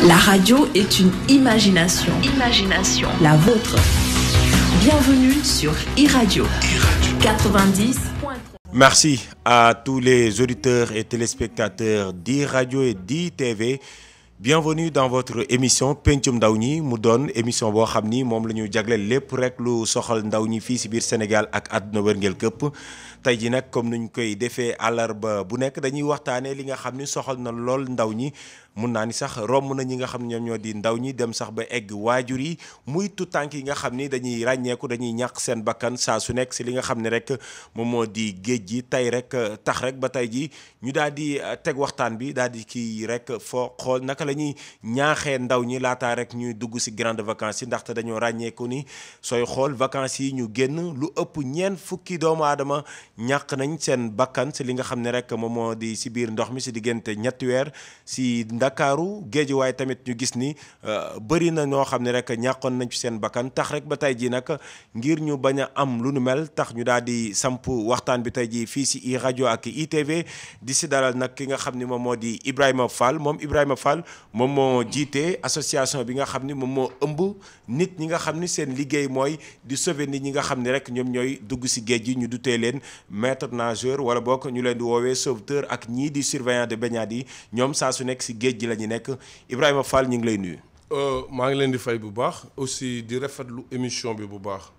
La radio est une imagination. Imagination. La vôtre. Bienvenue sur iRadio 90.3. Merci à tous les auditeurs et téléspectateurs d'iRadio et d'ITV. Bienvenue dans votre émission Pencum Ndaw ñi mu doon émission boo xam ni moom la ñu jagleel lépp rek lu soxal ndaw ñi fii si biir Sénégal ak àdduna wërngël këpp tey ji nag comme nuñ koy defee àllarba bu nekk dañuy waxtaanee li nga xam ni soxal na lool ndaw ñi mun naa ni sax romb na ñi nga xam ne ñoom ñoo di ndaw ñi dem sax ba egg waajur yi muy tout tànk yi nga xam ni dañuy ràññeeku dañuy ñàkk seen bakkan saa su nekk si li nga xam ne rek moom moo di géej gi tey rek tax rek ba tey ji ñu daal di teg waxtaan bi daal di kii rek foo xool naka la ñuy ñaaxee ndaw ñi laataa rek ñuy dugg si grande vacances yi ndaxte dañoo ràññeeku ni sooy xool vacances yi ñu génn lu ëpp ñeent fukki doomu aadama ñàkk nañ seen bakkan si li nga xam ne rek moom moo di si biir ndox mi si diggante ñetti weer si Ndakaaru géej waaye tamit ñu gis ni bëri na ñoo xam ne rek ñàkkoon nañ ci seen bakkan tax rek ba tey ji nag ngir ñu bañ a am lu nu mel tax ñu daal di samp waxtaan bi tey ji fii si iRadio ak ITV di si dalal nag ki nga xam ni moom moo di Ibrahima Fall moom Ibrahima Fall moom moo jiite association bi nga xam ni moom moo ëmb nit ñi nga xam ni seen liggéey mooy di sauver nit ñi nga xam ni rek ñoom ñooy dugg si géej gi ñu dutee leen maître nageur wala boog ñu leen di woowee sauveteur ak ñii di surveillant de baignade yi ñoom saa su nekk si géej gi la ñu nekk Ibrahima Fall ñu ngi lay nuyu. maa ngi leen di fay bu baax aussi di rafetlu émission bi bu baax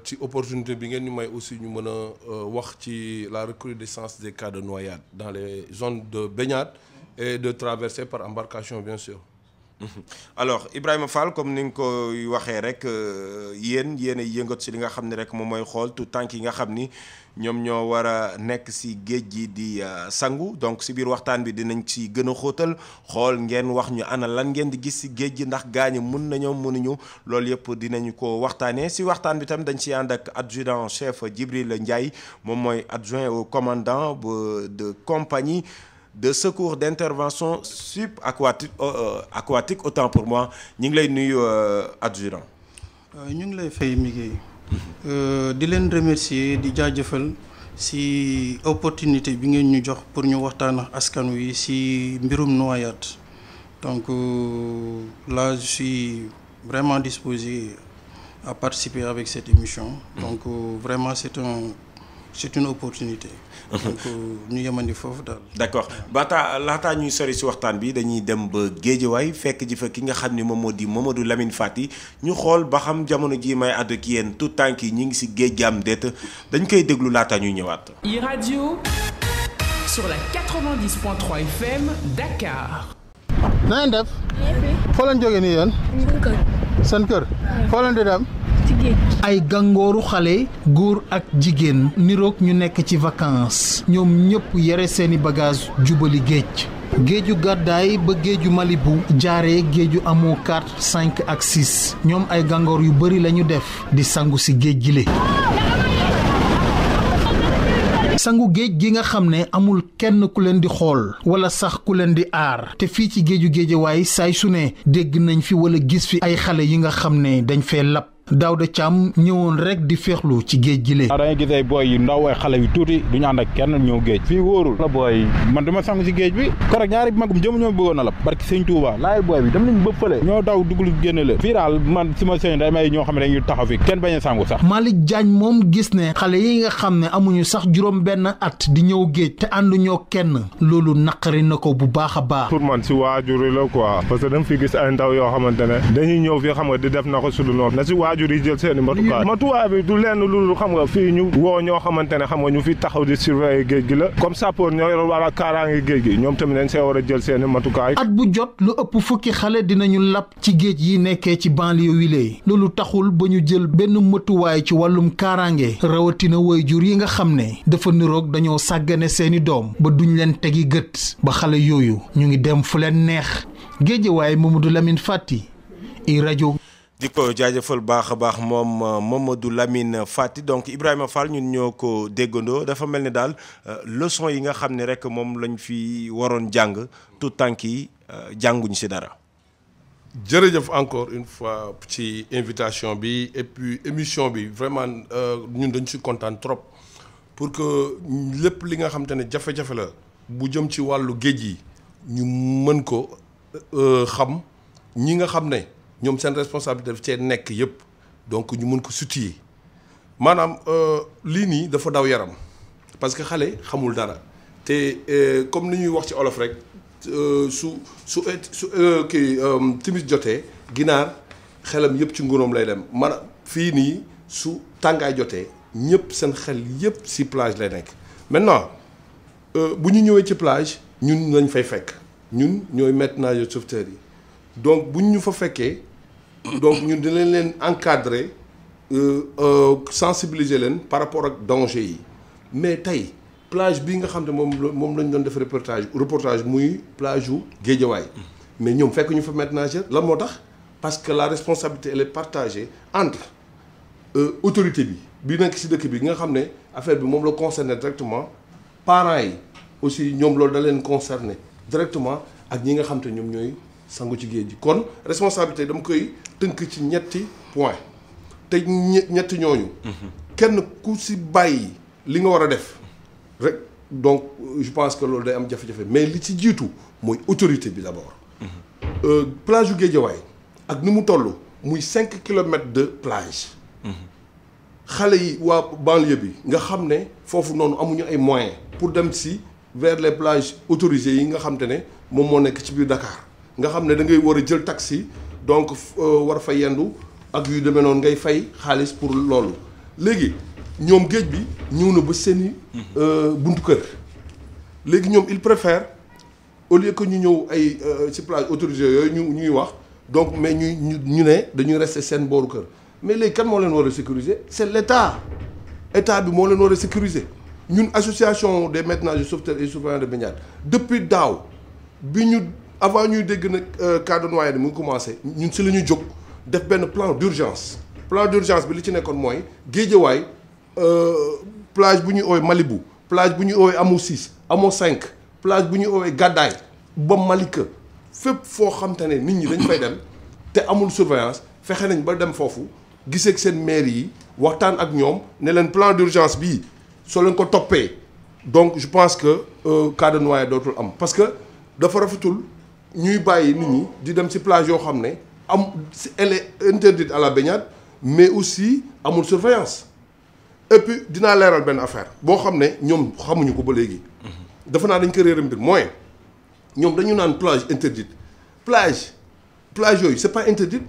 ci opportunité bi ngeen ñu may aussi ñu mën a wax ci la recrudescence des cas de noyade dans les zones de baignade et de traversée par embarcation bien sûr. Alors Ibrahima Fall comme ni nga ko waxee rek yéen a yëngat si li nga xam ne rek moom mooy xool tout tànk yi nga xam ni ñoom ñoo war a nekk si géej gi di sangu donc si biir waxtaan bi dinañ si gën a xóotal xool ngeen wax ñu ana lan ngeen di gis si géej gi ndax gaañu mun nañoo mënuñu loolu yëpp dinañu ko waxtaanee si waxtaan bi tam dañ si ànd ak adjudant chef Djibril Ndiaye moom mooy adjoint au commandant de compagnie de secours d'intervention aquatique autant pour moi ñu ngi lay nuyu adjudant. ñu ngi lay fay Miguel di leen remercier di jaajëfal ci opportunité bi ngeen ñu jox pour ñu waxtaan ak askan wi ci mbirum noyade donc là je suis vraiment disposé à participer avec cette émission donc vraiment c'est une opportunité. donc ñu yemandi foofu daal. d'accord laataa ñuy sori si waxtaan bi dañuy dem ba Géejawaay fekk ji fa ki nga xam ni moom moo di Mamadou Lamine Fati ñu xool ba xam jamono ji may àddu ak yéen tout tànk yi ñu ngi si géej gi am déet dañ koy déglu laataa ñuy ñëwaat. iRadio sur la 90.3 FM Dakar. na ngeen def. foo leen jógee nii yéen. seen kër. foo leen di dem. ay gàngooru xale góor ak jigéen niroog ñu nekk ci vacances ñoom ñëpp yore seeni bagage jubali géeju gàddaay ba géeju Malibu jaaree géeju amoo 4 5 ak 6 ñoom ay gàngoor yu bari lañu def di sangu ci géej gi le sangu géej gi nga xam ne amul kenn ku leen di xool wala sax ku leen di aar te fii ci géeju Géejawaay saay su ne dégg nañ fi wala gis fi ay xale yi nga xam ne dañ fee lab Daouda Thiam ñëwoon rek di féexlu ci géej gi le da ngay gis ay booy yu ndaw ay xale yu tuuti duñu ànd ak kenn ñëw géej fii wóorul la booy man dama sangu si géej bi korog ñaari magum jëm ñoo bëggoon a lab barki sëñ Touba laay booy bi dem nañ ba fële ñoo daw dugul génne leen fii daal man si ma sëñ day may ñoo xam ne dañuy taxaw fi kenn bañ a sangu sax Malick Diagne moom gis ne xale yi nga xam ne amuñu sax juróom benn at di ñëw géej te ànduñoo kenn loolu naqari na ko bu baax a baax pour man si waajur yi la quoi parce que dama fi gis ay ndaw yoo xamante ne dañuy ñëw fii xam nga di def na ko sudu noonu na si waajur yi jël seeni matuwaay bi du lenn lu xam nga fii ñu woo ñoo xamante ne xam nga ñu fi taxaw di surveiller géej gi la comme sapeur ñoo yor wala kaaraange géej gi ñoom tamit dañ see war a jël seeni matukaay. at bu jot lu ëpp fukki xale dinañu lab ci géej yi nekkee ci banlieue wile loolu taxul ba ñu jël benn matuwaay ci wàllum kaaraange rawatina waajur yi nga xam ne dafa niroog dañoo sàggane seeni doom ba duñ leen tegi gët ba xale yooyu ñu ngi dem fu leen neex Géejawaay Mamadou Lamine Fati iRadio. di ko jaajëfal baax a baax moom Mamadou Lamine Fati donc Ibrahima Fall ñun ñoo ko déggandoo dafa mel ni daal leçon yi nga xam ne rek moom lañ fi waroon jàng tout tànk yi jànguñ si dara. jërëjëf encore une fois ci invitation bi et puis émission bi vraiment ñun dañ ci kontaan trop pour que lépp li nga xam te ne jafe-jafe la bu jëm ci wàllu géej yi ñu mën ko xam ñi nga xam ne ñoom seen responsabilité daf cee nekk yëpp donc ñu mën ko situer maanaam lii nii dafa daw yaram parce que xale xamul dara te comme ni ñuy wax ci olof rek su timis jotee ginaar xelam yëpp ci nguróom lay dem maanaam fii nii su tàngaay jotee ñëpp seen xel yëpp ci plage lay nekk maintenant bu ñu ñëwee ci plage ñun lañ fay fekk ñun ñooy maîtres nageurs sauveteurs yi donc bu ñu fa fekkee donc ñun dinañ leen encadrer sensibiliser leen par rapport ak danger yi mais tey plage bii nga xam ne moom lañ doon def reportage muy plage yu Guédiawaye mais ñoom fekk ñu fa maîtres nageurs lan moo tax parce que la responsabilité elle est partagée entre autorité bi nekk ci dëkk bi nga xam ne affaire bi moom la concerné directement parents yi aussi ñoom loolu da leen concerné directement ak ñi nga xam te ñoom ñooy sangu ci géej gi kon responsabilité dama koy tënk ci ñetti point te ñetti ñooñu kenn ku ci bàyyi li nga war a def rek donc je pense que loolu day am jafe-jafe mais li ci jiitu mooy autorité bi d'abord plage yu Guédiawaye ak ni mu toll muy 5 kilomètres de plage xale yi waa banlieue bi nga xam ne foofu noonu amuñu ay moyens pour dem ci vers les plages autorisées yi nga xam te ne moom moo nekk ci biir Dakar nga xam ne da ngay war a jël taxi donc war fa yendu ak yu demee noonu ngay fay xaalis pour loolu léegi ñoom géej bi ñëw na ba seeni buntu kër léegi ñoom ils préfèrent au lieu que ñu ñëw ay ci plage autorisée yooyu ñuy wax donc mais ñu ne dañuy rester seen booru kër mais léegi kan moo leen war a sécuriser c'est l'état bi moo leen war a sécuriser ñun association des maîtres nageurs sauveteurs et surveillants de baignade depuis daaw bi ñu avant ñuy dégg nag cas de noyade mu ngi commencé ñun si la ñuy jóg def benn plan d'urgence bi li ci nekkoon mooy Guédiawaye plage bu ñuy oowee Malibu plage bu ñuy oowee Hamo 6 Hamo 5 plage bu ñuy oowee Gadaye ba Malika fépp foo xam te ne nit ñi dañ fay dem te amul surveillance fexe nañ ba dem foofu gisee ak seen maire yi waxtaan ak ñoom ne leen plan d'urgence bii soo leen ko toppee donc je pense que cas de noyade dootul am parce que dafa rafetul ñuy bàyyi nit ñi di dem ci plage yoo xam ne elle est interdite à la baignade mais aussi amul surveillance et puis dinaa leeral benn affaire boo xam ne ñoom xamuñu ko ba léegi dafa naa dañ ko réer mbir mooy ñoom dañu naan plage interdite plage yooyu c'est pas interdite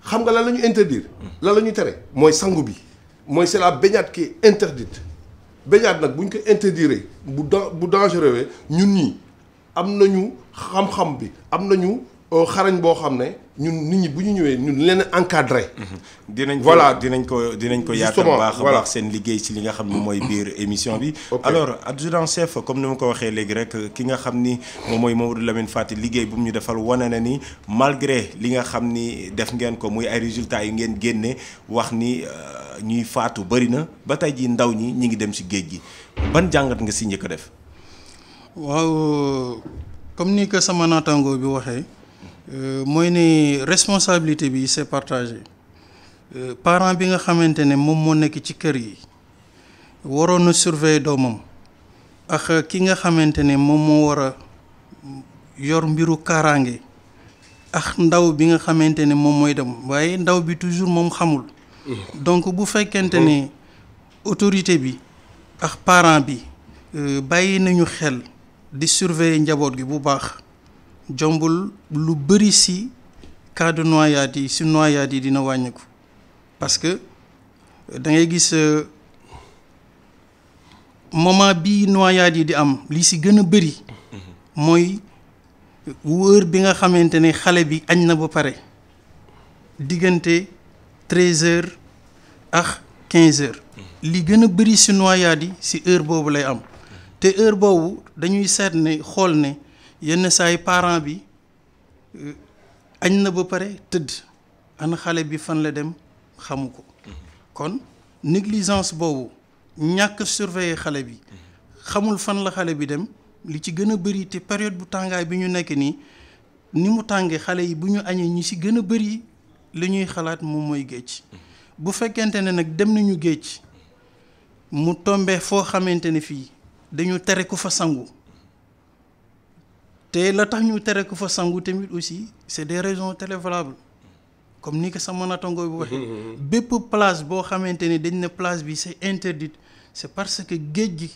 xam nga lan la ñu interdire lan la ñu tere mooy sangu bi mooy c'est la baignade qui est interdite baignade nag bu ñu ko interdire bu dangereux ñun ñi am nañu xam-xam bi am nañu xarañ boo xam ne ñun nit ñi bu ñu ñëwee ñun leen encadré. dinañ ko yaatal baax a baax seen liggéey ci li nga xam ne mooy biir émission bi. alors adjudant chef comme ni ma ko waxee léegi rek ki nga xam ni moom mooy Mamadou Lamine Fati liggéey bu mu ñu defal wane na ni malgré li nga xam ni def ngeen ko muy ay résultats yu ngeen génne wax ni ñuy faatu bëri na ba tey jii ndaw ñi ngi dem ci géej gi ban jàngat nga ci njëkk a def. waaw comme ni ko sama naataango bi waxee. mooy ne responsabilité bi c'est partagé parent bi nga xamante ne moom moo nekk ci kër yi waroon na surveiller doomam ak ki nga xamante ne moom moo war a yor mbiru kaaraange ak ndaw bi nga xamante ne moom mooy dem waaye ndaw bi toujours moom xamul donc bu fekkente ne autorité bi ak parent bi bàyyi nañu xel di surveiller njaboot gi bu baax jombul lu bëri ci cas de noyade yi ci noyade yi dina wàññiku parce que da ngay gis moment bi noyade yi di am li ci gën a bëri mooy wër bi nga xamante ne xale bi añ na ba pare diggante 13h ak 15h li gën a bëri ci noyade yi ci heure boobu lay am te heure boobu dañuy seet ne xool ne yenn saay parent bi añ na ba pare tëdd ana xale bi fan la dem xamu ko kon négligence boobu ñàkk surveiller xale bi xamul fan la xale bi dem li ci gën a bëri te période bu tàngaay bi ñu nekk nii ni mu tàngee xale yi bu ñu añee ñi ci gën a bëri li ñuy xalaat moom mooy géej bu fekkente ne nag dem nañu géej mu tombee foo xamante ne fii dañu tere ku fa sangu te la tax ñu tere ko fa sangu tamit aussi c'est des raisons très valables comme ni ko sama natango bi waxee bépp place boo xamante ne dañ ne place bi c'est interdite c'est parce que géej gi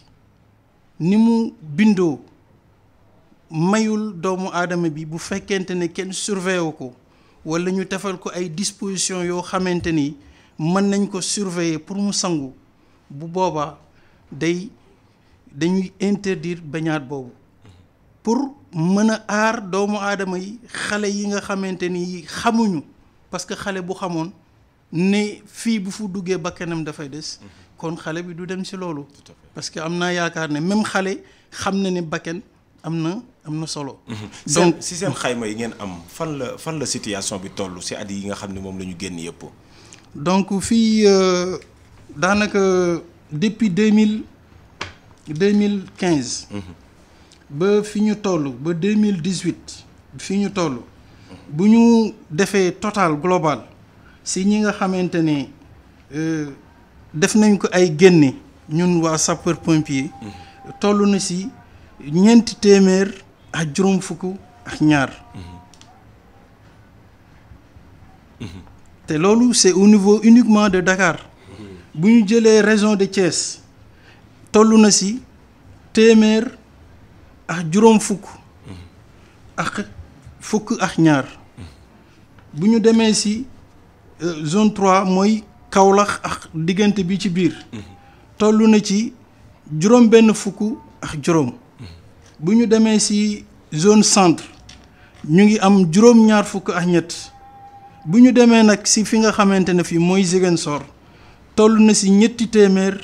ni mu bindoo mayul doomu aadama bi bu fekkente ne kenn surveiller ko wala ñu defal ko ay dispositions yoo xamante ni mën nañ ko surveiller pour mu sangu bu boobaa dañuy interdire bañaat boobu pour mën a aar doomu aadama yi xale yi nga xamante ni xamuñu parce que xale bu xamoon ne fii bu fu duggee bakkanam dafay des kon xale bi du dem ci loolu parce que am naa yaakaar ne même xale xam na ne bakkan am na solo. donc si seen xayma yi ngeen am fan la situation bi toll ci at yi nga xam ne moom la ñu génn yëpp. donc fii daanaka depuis 2015. ba fi ñu toll ba 2018 fi ñu toll bu ñu defee total global si ñi nga xamante ne def nañ ko ay génne ñun waa sapeur pompier toll na si 452. te loolu c'est au niveau uniquement de Dakar bu ñu jëlee région de Thiès toll na si 100 ak juróom fukk ak bu ñu demee ci zone 3 mooy Kaolack ak diggante bi ci biir toll na ci juróom benn fukk ak juróom bu ñu demee ci zone centre ñu ngi am juróom ñaar fukk ak ñett bu ñu demee nag ci fi nga xamante ne fii mooy Ziguinchor toll na ci 300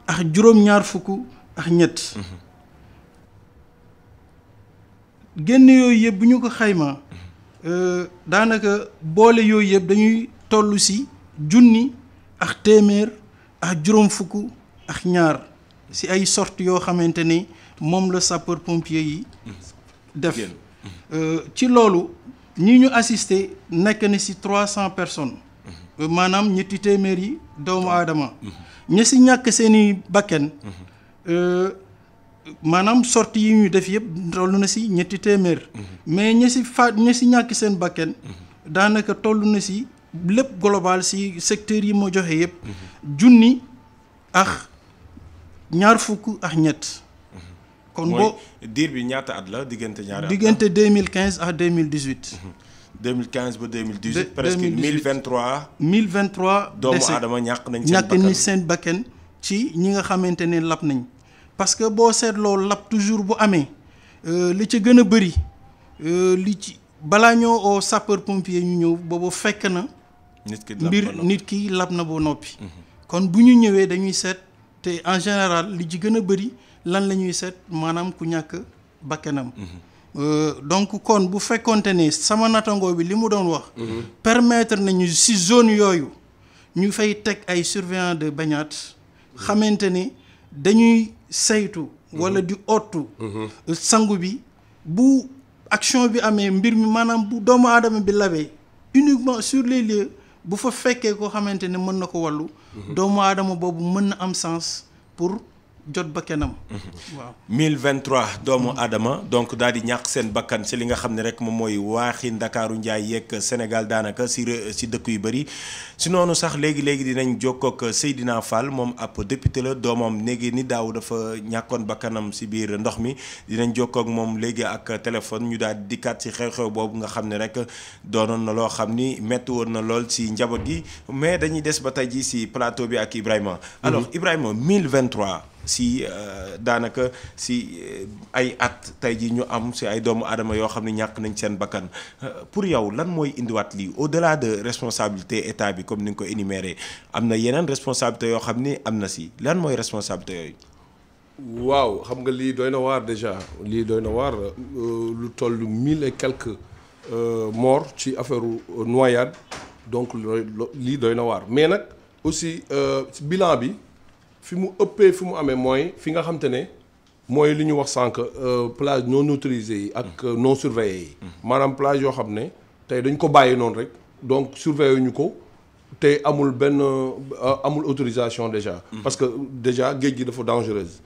ak juróom ñaar fukk ak ñett génn yooyu yëpp bu ñu ko xaymaa daanaka boole yooyu yëpp dañuy toll ci 1,000 ak 100 ak juróom fukk ak ñaar ci ay sorties yoo xamante ni moom la sapeur pompier yi def ci loolu ñi ñu assister nekk na ci 300 personnes maanaam 300 yi doomu aadama ña ci ñàkk seeni bakken maanaam sortie yi ñuy def yëpp toll na ci 300 mais ña ci ñàkk seen bakken daanaka toll na ci lépp global ci secteur yi ma joxe yëpp 1,000 ak ñaar fukk ak ñett kon boo diir bi ñaata at la diggante ñaari at diggante 2015 ak 2018 2015 ba 2018 presque 1023 doomu aadama ñàkk nañ seen bakken ci ñi nga xamante ne lab nañ parce que boo seetloo lab toujours bu amee li ci gën a bëri li ci balaa ñoo oo sapeur pompier ñu ñëw boobu fekk na nit ki lab na ba noppi kon bu ñu ñëwee dañuy seet te en général li ci gën a bëri lan la ñuy seet maanaam ku ñàkk bakkanam donc kon bu fekkonte ne sama nattangoo bi li mu doon wax permettre nañu ci zone yooyu ñu fay teg ay surveillant de baignade xamante ne dañuy saytu wala di ottu sangu bi bu action bi amee mbir mi maanaam bu doomu aadama bi labee uniquement sur les lieux bu fa fekkee koo xamante ne mën na ko wàllu doomu aadama boobu mën na am sens pour jot bakkanam waaw 1023 doomu aadama donc daal di ñàkk seen bakkan ci li nga xam ne rek moom mooy waaxi Ndakaaru Njaay yeeg Sénégal daanaka ci dëkk yu bëri si noonu sax léegi dinañ jokkoo ak Seydina Fall moom ab député la doomam néegi ni daaw dafa ñàkkoon bakkanam ci biir ndox mi dinañ jokkoo ak moom léegi ak téléphone ñu daal di dikkaat ci xew-xew boobu nga xam ne rek doonoon na loo xam ni metti woon na lool ci njaboot gi mais dañuy des ba tey ji ci plateau bi ak Ibrahima alors Ibrahima 1023 si daanaka si ay at tey ji ñu am si ay doomu aadama yoo xam ne ñàkk nañ seen bakkan pour yow lan mooy indiwaat lii au-delà de responsabilité état bi comme ni nga ko énuméré am na yeneen responsabilité yoo xam ni am na si lan mooy responsabilité yooyu. waaw xam nga lii doy na waar déjà lii doy na waar lu toll 1000 et quelques morts ci affaire noyade donc lii doy na waar mais nag aussi bilan bi. fi mu ëppee fi mu amee mooy fi nga xam te ne mooy li ñu wax sànq plage non autorisée yi ak non surveillée yi maanaam plage yoo xam ne tey dañ ko bàyyi noonu rek donc surveiller ñu ko te amul autorisation déjà parce que déjà géej gi dafa dangereuse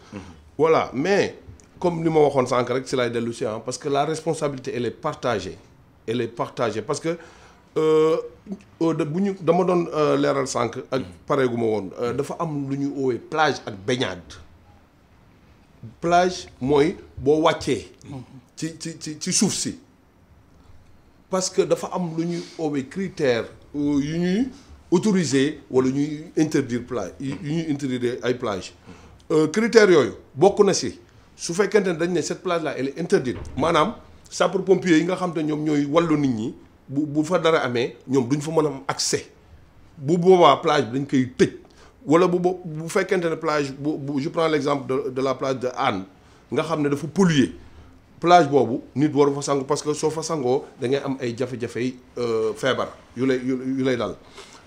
voilà mais comme li ma waxoon sànq rek si lay dellu si parce que la responsabilité elle est partagée parce que dama doon leeral sànq ak pareegu ma woon dafa am lu ñu oowee plage ak baignade. plage mooy boo wàccee ci suuf si parce que dafa am lu ñuy oowee critère yu ñuy autoriser wala ñuy interdire plage yu ñuy interdire ay plage critères yooyu bokk na si su fekkente ne dañ ne cette plage là elle est interdite maanaam sapeur pompier yi nga xam te ñoom ñooy wàllu nit ñi bu fa dara amee ñoom duñ fa mën a am accès bu boobaa plage bi dañ koy tëj wala bu fekkente ne plage bu je prends l'exemple de la plage de Hann nga xam ne dafa polluer plage boobu nit waru fa sangu parce que soo fa sangoo da ngay am ay jafe-jafe feebar yu lay dal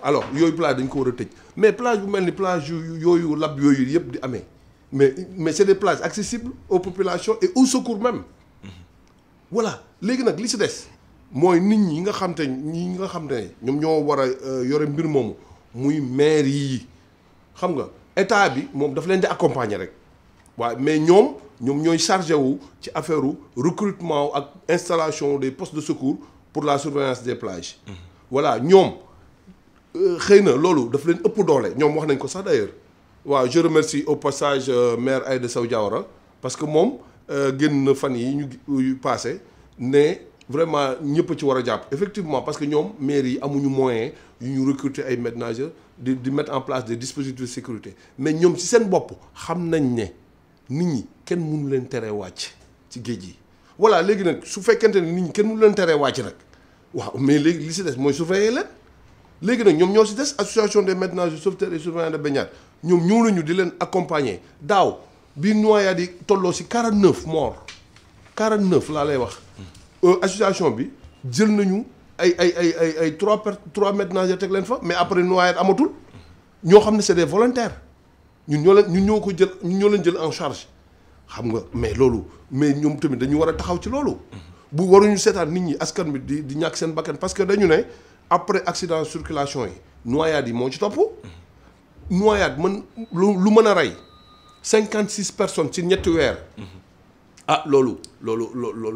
alors yooyu plage dañ ko war a tëj mais plage bu mel ni plage yooyu lab yooyu yëpp di amee mais c'est des plages accessibles aux populations et au secours même voilà léegi nag li ci des mooy nit ñi nga xam te ñoom ñoo war a yore mbir moomu muy maire yi xam nga état bi moom daf leen di accompagner rek waaw mais ñoom ñooy chargé wu ci affaire recrutement ak installation des postes de secours pour la surveillance des plages. voilà ñoom xëy na loolu daf leen ëpp doole ñoom wax nañ ko sax d'ailleurs waaw je remercie au passage maire Aïda Sow Diawara parce que moom génn na fan yi ñu passé ne vraiment ñëpp ci war a jàpp effectivement parce que ñoom maire yi amuñu moyen yu ñu recruter ay maîtres nageurs di mettre en place des dispositifs de sécurité mais ñoom ci seen bopp xam nañ ne nit ñi kenn mënu leen teree wàcc ci géej gi. voilà léegi nag su fekkente ne nit ñi kenn mënu leen teree wàcc nag waaw mais léegi li ci des mooy surveiller leen léegi nag ñoom ñoo ci des association des maîtres nageurs sauveteurs et surveillants de baignade ñoom ñëw nañu di leen accompagner daaw bi noyade yi tolloo ci 49 morts 49 laa lay wax. association bi jël nañu ay 3 maîtres nageurs teg leen fa mais après noyade amatul ñoo xam ne c'est des volontaires ñun ñoo leen jël en charge xam nga mais loolu mais ñoom tamit dañu war a taxaw ci loolu. bu waruñu seetaan nit ñi askan bi di ñàkk seen bakkan parce que dañu ne après accident de circulation yi noyade yi moo ci topp. noyade lu mën a rey 56 personnes ci ñetti weer. loolu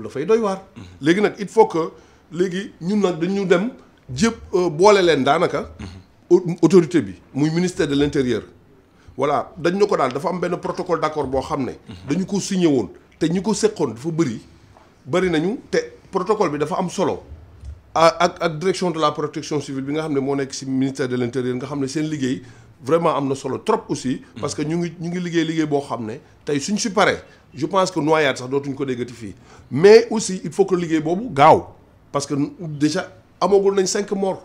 dafay doy waar. léegi nag il faut que léegi ñun nag dañu dem boole leen daanaka. autorité bi muy ministère de l'intérieur. voilà dañ ne ko daal dafa am benn protocole d'accord boo xam ne. dañu ko signé woon te ñi ko seqoon dafa bëri nañu te protocole bi dafa am solo. ak direction de la protection civile bi nga xam ne moo nekk ci ministère de l'intérieur nga xam ne seen liggéey vraiment am na solo trop aussi. parce que ñu ngi liggéey boo xam ne tey suñ ci paree. je pense que noyade sax dootuñ ko déggati fii mais aussi il faut que liggéey boobu gaaw parce que déjà amagul nañ 5 morts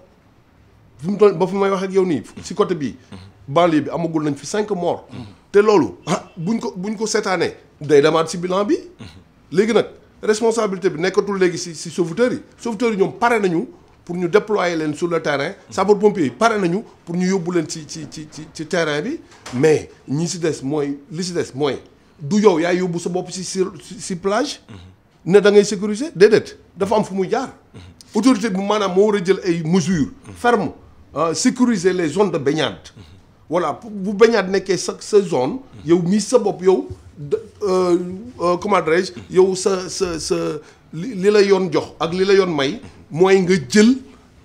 fi mu toll ba fi may wax ak yow nii ci côté bii banlieue bi amagul nañ fi 5 morts te loolu buñ ko seetaanee day demaat ci bilan bi léegi nag responsabilité bi nekkatul léegi ci sauveteurs yi ñoom pare nañu pour ñu déployer leen sur le terrain sapeurs-pompiers yi pare nañu pour ñu yóbbu leen ci terrain bi mais li ci des mooy du yow yaay yóbbu sa bopp ci plage ne da ngay sécuriser déedéet dafa am fu muy jaar autorité bi maanaam moo war a jël ay mesures fermes sécuriser les zones de baignade voilà bu baignade nekkee sa zone yow mii sa bopp yow comment dirais-je yow sa li la yoon jox ak li la yoon may mooy nga jël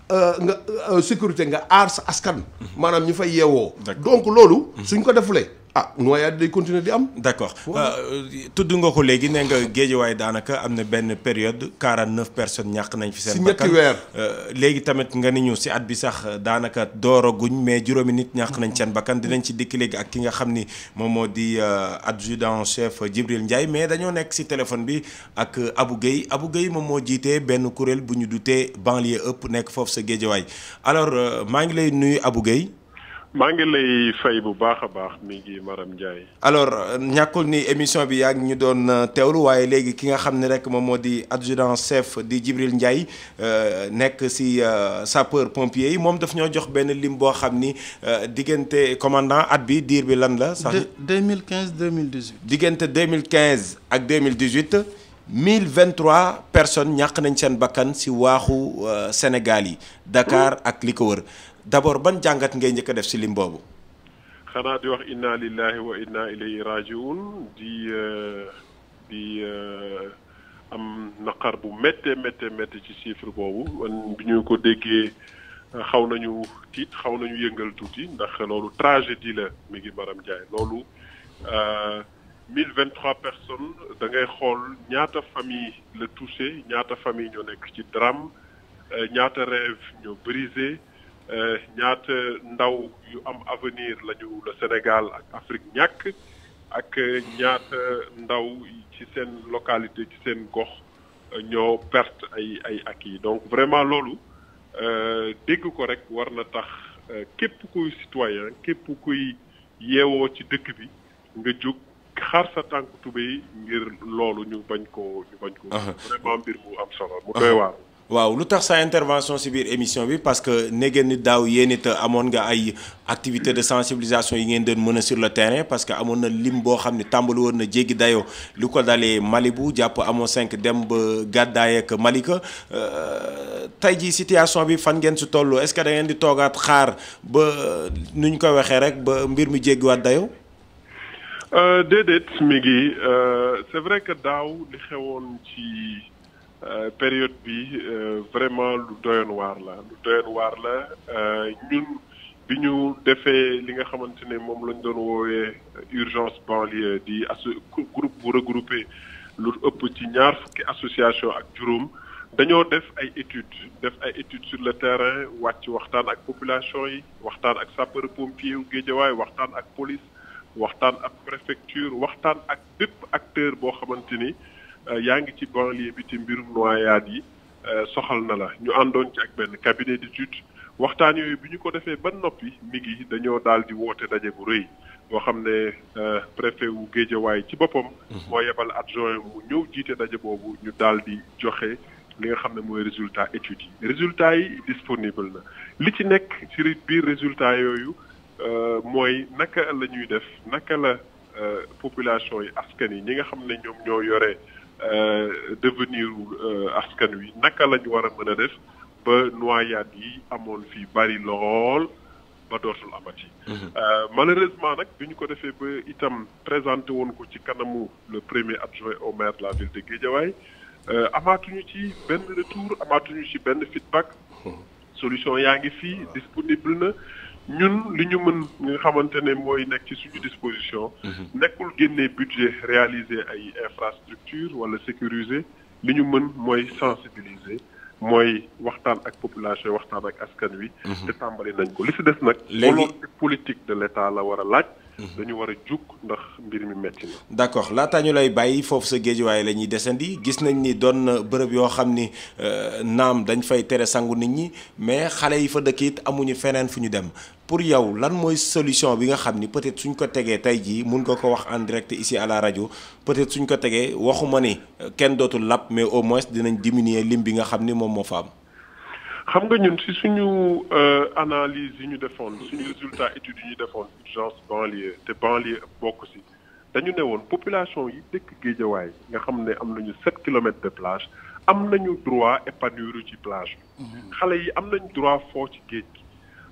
nga sécurité nga aar sa askan maanaam ñu fay yeewoo donc loolu suñ ko defulee noyade day continuer di am. d'accord tudd nga ko léegi nee nga Guédiawaye daanaka am na benn période 49 personnes ñàkk nañ fi seen bakkan ci ñetti weer. léegi tamit nga ni ñu si at bi sax daanaka dooraguñ mais juróomi nit ñàkk nañ seen bakkan dinañ ci dikk léegi ak ki nga xam ni moom moo di adjudant chef Djibril Ndiaye mais dañoo nekk si téléphone bi ak Abou Guèye moom moo jiitee benn kuréel bu ñu dutee banlieue ëpp nekk foofu sa Guédiawaye alors maa ngi lay nuyu Abou Guèye. maa ngi lay fay bu baax a baax mi ngi Maram Ndiaye. alors ñàkkul ni émission bi yaa ngi ñu doon teewlu waaye léegi ki nga xam ne rek moom moo di adjudant chef di Djibril Ndiaye nekk si sapeur pompier yi moom daf ñoo jox benn lim boo xam ni diggante commandant at bi diir bi lan la. sax 2015 2018. diggante 2015 ak 2018 1023 personnes ñàkk nañ seen bakkan si waaxu Sénégal yi Dakar ak li ko wër. d'abord ban jàngat ngay njëkk a def ci lim boobu. xanaa di wax inna lillahi wa inna ilayhi rajiun di di am naqar bu méttee ci chiffre boobu man bi ñu ko déggee xaw nañu tiit xaw nañu yëngal tuuti ndax loolu tragédie la mi ngi Maram Ndiaye loolu 1023 personnes da ngay xool ñaata famille la touché ñaata famille ñoo nekk ci drame ñaata rêve ñoo brisé ñaata ndaw yu am avenir lañu le Sénégal ak Afrique ñàkk ak ñaata ndaw ci seen localité ci seen gox ñoo perte ay acquis donc vraiment loolu dégg ko rek war na tax képp kuy citoyen képp kuy yeewoo ci dëkk bi nga jóg xar sa tànk tubéy ngir loolu ñu bañ ko vraiment mbir mu am solo mu doy waar. waaw lu tax sa intervention ci biir émission bi parce que nekkee ni daaw yéen it amoon nga ay activité de sensibilisation yi ngeen doon mën a sur le terrain parce que amoon na lim boo xam ne tàmbali woon na jéggi dayoo lu ko dalee Malibu jàpp amoo 5 dem ba Gàddaay ak Malika tey jii situation bi fan ngeen ci toll est-ce que da ngeen di toogaat xaar ba nu ñu ko waxee rek ba mbir mi jéggiwaat dayoo. déedéet mi ngi c'est vrai que daaw li xewoon ci. Période bi vraiment lu doyoon waar la ñun bi ñu defee li nga xamante ne moom lañ doon woowee urgence banlieue di groupe bu regroupé lu ëpp ci ñaar fukki association ak juróom dañoo def ay études sur le terrain wàcc waxtaan ak population yi waxtaan ak sapeur pompier wu Guédiawaye waxtaan ak police waxtaan ak préfecture waxtaan ak bépp acteur boo xamante ni yaa ngi ci banlieue bi ci mbirum noyade yi soxal na la ñu àndoon ci ak benn cabinet d'étude waxtaan yooyu bi ñu ko defee ba noppi mi ngi dañoo daal di woote daje bu rëy boo xam ne préfet wu Guédiawaye ci boppam moo yebal adjoint mu ñëw jiite daje boobu ñu daal di joxe li nga xam ne mooy résultat études yi disponible na li ci nekk ci biir résultat yooyu mooy naka la ñuy def naka la population yi askan yi ñi nga xam ne ñoom ñoo yore devenir askan wi naka la ñu war a mën a def ba noyade yi amoon fii bari lool ba dootul amati. Malheureusement nag bi ñu ko defee ba itam présenté woon ko ci kanamu le premier adjoint au maire de la ville de Guédiawaye amaatuñu ci benn retour amaatuñu ci benn feedback solution yaa ngi fii disponible na ñun li ñu mën nga xamante ne mooy nekk ci suñu disposition nekkul génnee budget réaliser ay infrastructure wala sécuriser li ñu mën mooy sensibiliser mooy waxtaan ak population waxtaan ak askan wi te tàmbali nañ ko li si des nag volonté politique de l'État la war a laaj dañu war a jug ndax mbir mi metti na. d'accord laataa ñu lay bàyyi foofu sa Géejawaay la ñuy desandi gis nañ ni doon na bërëb yoo xam ni naam dañ fay tere sangu nit ñi mais xale yi fa dëkk it amuñu feneen fu ñu dem pour yow lan mooy solution bi nga xam ni peut-être suñ ko tegee tey jii mun nga ko wax en direct ici à la rajo peut-être suñ ko tegee waxuma ni kenn dootul lap mais au moins dinañ diminuer lim bi nga xam ni moom moo fa am. xam nga ñun ci suñu analyse yi ñu defoon suñu résultat études yi ñu defoon urgence banlieue te banlieue bokk ci dañu ne woon population yi dëkk Géejawaay nga xam ne am nañu 7 kilomètres de plage am nañu droit épanouir ci plage bi xale yi am nañ droit foo ci géej gi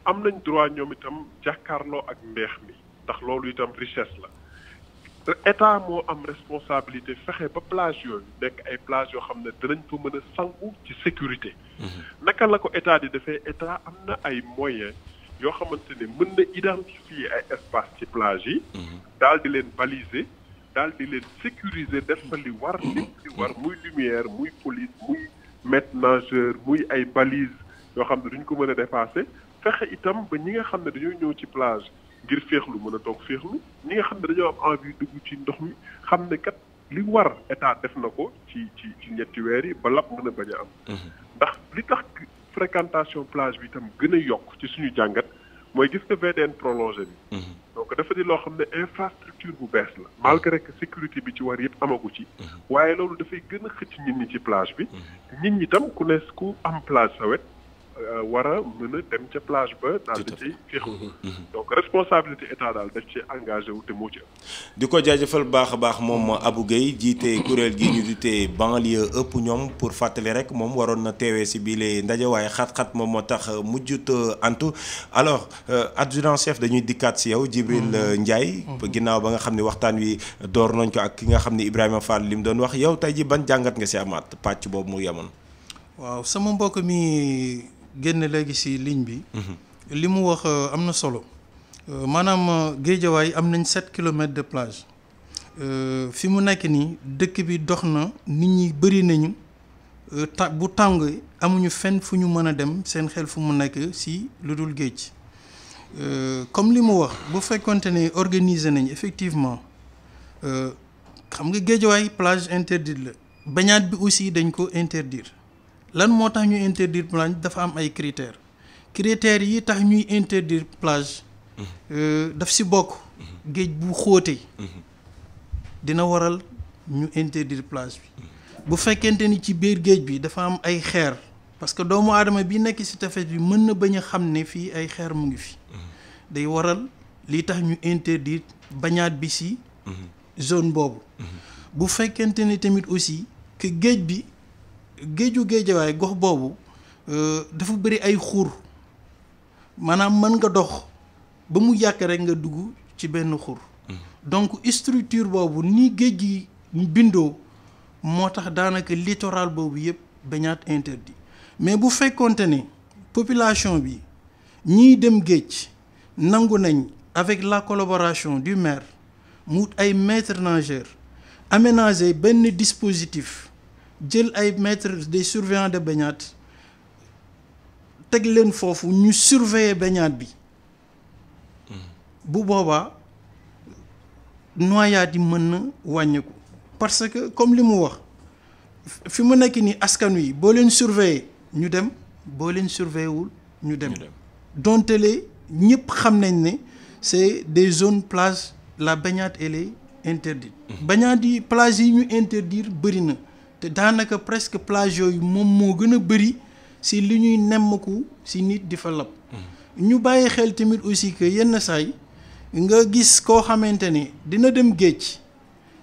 am nañ droit ñoom itam jàkkaarloo ak mbeex mi ndax loolu itam richesse la état moo am responsabilité fexe ba plage yooyu nekk ay plage yoo xam ne dinañ fa mën a sangu ci sécurité naka la ko état di defee état am na ay moyens yoo xamante ne mën na identifier ay espace ci plage yi daal di leen baliser daal di leen sécuriser def fa li war lépp li war muy lumière muy police muy maître nageur muy ay balises yoo xam ne duñ ko mën a dépasser fexe itam ba ñi nga xam ne dañoo ñëw ci plage ngir féexlu mën a toog féexlu ñi nga xam ne dañoo am envie dugg ci ndox mi xam ne kat li war état def na ko ci ñetti weer yi ba lap mën a bañ a am ndax li tax fréquentation plage bi itam gën a yokk ci suñu jàngat mooy gis nga VDN prolongé bi donc dafa di loo xam ne infrastructure bu bees la malgré que sécurité bi ci war yëpp amagu ci waaye loolu dafay gën a xëcc nit ñi ci plage bi nit ñi itam ku am plage sa wet war a mën a dem ca plage ba daal di ci féexlu. Donc responsabilité état daal daf ci engagé wu te moo ci di ko jaajëfal baax a baax moom Abou Gueye jiite kuréel gi ñu dutee banlieue ëpp ñoom pour fàttali rek moom waroon na teewee si biile ndaje waaye xat-xat moom moo tax mujjut antu. Alors adjudant chef dañuy dikkaat si yow Djibril Ndiaye. ginnaaw ba nga xam ne waxtaan wi door nañ ko ak ki nga xam ne Ibrahima Fall li mu doon wax yow tey ji ban jàngat nga si amaat pàcc boobu mu yemoon. waaw sama mbokk mi génn léegi ci ligne bi. li mu wax am na solo. maanaam Géejawaay am nañ 7 kilomètres de plage. fi mu nekk nii dëkk bi dox na nit ñi bëri nañu bu tàng amuñu fenn fu ñu mën a dem seen xel fu mu nekk ci lu dul géej. comme li mu wax bu fekkonte ne organiser nañ effectivement xam nga Géejawaay plage interdite la bañaat bi aussi dañ ko interdire. lan moo tax ñu interdire plage dafa am ay critères yi tax ñuy interdire plage daf ci bokk géej bu xóotee dina waral ñu interdire plage bi bu fekkente ni ci biir géej bi dafa am ay xeer parce que doomu aadama bi nekk ci tefes bi mën na bañ a xam ne fii ay xeer mu ngi fi day waral lii tax ñu interdire bañaat bi ci zone boobu bu fekkente ni tamit aussi que Géejawaay gox boobu dafa bëri ay xur maanaam mën nga dox ba mu yàq rek nga dugg ci benn xur donc structure boobu ni géej gi bindoo moo tax daanaka littoral boobu yëpp bañaat interdit mais bu fekkonte ne population bi ñiy dem géej nangu nañ avec la collaboration du maire mu ay maîtres nageurs aménager benn dispositif jël ay maîtres des surveillants de baignade teg leen foofu ñu surveiller baignade bi bu boobaa noyade yi mën na wàññeeku parce que comme li mu wax fi mu nekk nii askan wi boo leen surveiller ñu dem boo leen surveiller wul ñu dem donte le ñëpp xam nañ ne c'est des zones plages la baignade elle est interdite baignade yi plage yi ñu interdire bëri na te daanaka presque plage yooyu moom moo gën a bëri si li ñuy nemmaku si nit di fa lab ñu bàyyi xel tamit aussi que yenn saay nga gis koo xamante ne dina dem géej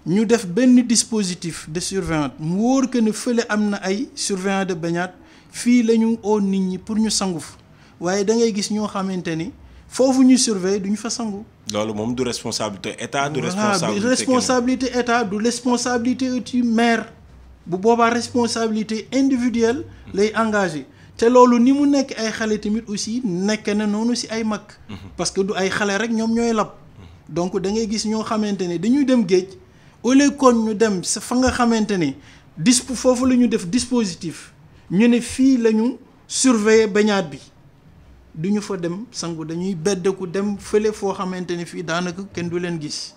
ñu def benn dispositif de surveillance mu wóor que ne fële am na ay surveillant de baignade fii la ñu oo nit ñi pour ñu sangu fa waaye da ngay gis ñoo xamante ni foofu ñu surveiller duñu fa sangu. loolu moom du responsabilité état du responsabilité état du responsabilité du maire bu boobaa responsabilité individuelle lay engagé te loolu ni mu nekk ay xale tamit aussi nekk na noonu ci ay mag parce que du ay xale rek ñoom ñooy lab donc da ngay gis ñoo xamante ne dañuy dem géej au lieu kon ñu dem sa fa nga xamante ne foofu la ñu def dispositif ñu ne fii la ñu surveiller baignade bi du ñu fa dem sangu dañuy beddeku dem fële foo xamante ne fii daanaka kenn du leen gis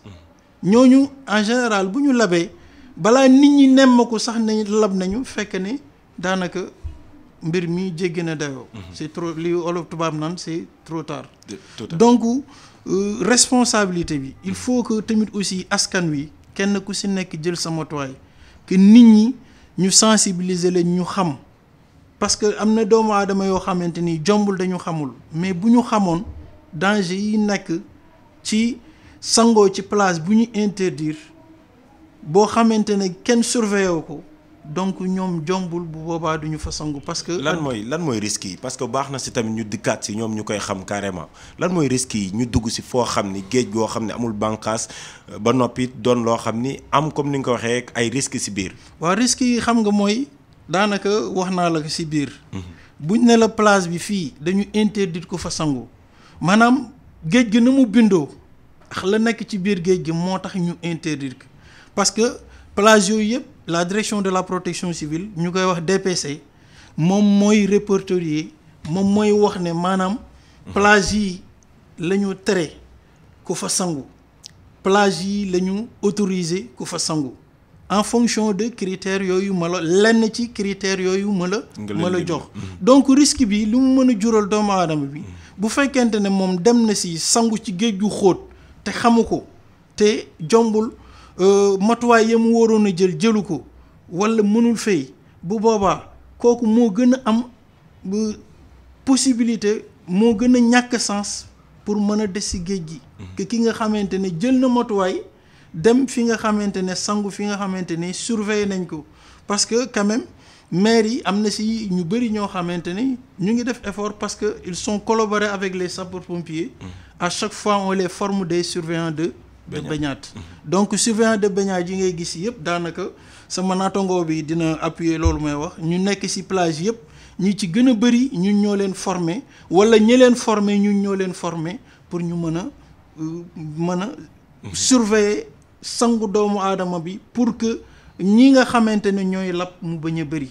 ñooñu en général bu ñu labee balaa nit ñi nemm ko sax nañ lab nañu fekk ne daanaka mbir mi jéggi na dayoo. c'est trop li olof tubaab naan c'est trop tard. donc responsabilité bi il faut que tamit aussi askan wi kenn ku ci nekk jël sa matuwaay que nit ñi ñu sensibiliser leen ñu xam parce que am na doomu aadama yoo xamante ni jombul dañu xamul mais bu ñu xamoon danger yi nekk ci sangoo ci place bu ñu interdire boo xamante ne kenn surveiller ko donc ñoom jombul bu boobaa duñu fa sangu parce que. lan mooy risque yi parce que baax na ci tamit ñu dikkaat ci ñoom ñu koy xam carrément lan mooy risque yi ñu dugg ci foo xam ni géej goo xam ne amul bànqaas ba noppi doon loo xam ni am comme ni nga ko waxee ay risques ci biir. waaw risques yi xam nga mooy daanaka wax naa la ko ci biir. buñ ne la plage bi fii dañu interdire ko fa sangu maanaam géej gi na mu bindoo ak la nekk ci biir géej gi moo tax ñu interdire ko parce que plage yooyu yëpp. la direction de la protection civile ñu koy wax DPC moom mooy répertorier moom mooy wax ne maanaam plage yi la ñu tere ku fa sangu plage yi la ñu autorisé ku fa sangu en fonction de critères yooyu ma la lenn ci critères yooyu ma la jox donc risque bi li mu mën a jural doomu aadama bi bu fekkente ne moom dem na ci sangu ci géej gu xóot te xamu ko te jombul matuwaay ya mu waroon a jëlu ko walla mënul fay bu boobaa kooku moo gën a am bu possibilité moo gën a ñàkk sens pour mën a des ci géej gi que ki nga xamante ne jël na matuwaay dem fi nga xamante ne sangu fi nga xamante ne surveiller nañ ko parce que quand même maires yi am na ci ñu bëri ñoo xamante ne ñu ngi def effort parce que ils sont collaborés avec les sapeurs-pompiers à chaque fois on les forme des surveillants de baignade donc surveillant de baignade yi ngay gis yëpp daanaka sama naatangoo bi dina appuyer loolu may wax ñu nekk ci plage yëpp ñi ci gën a bëri ñun ñoo leen former wala ñi leen former ñun ñoo leen former pour ñu mën a surveiller sangu doomu aadama bi pour que ñi nga xamante ne ñooy lab mu bañ a bëri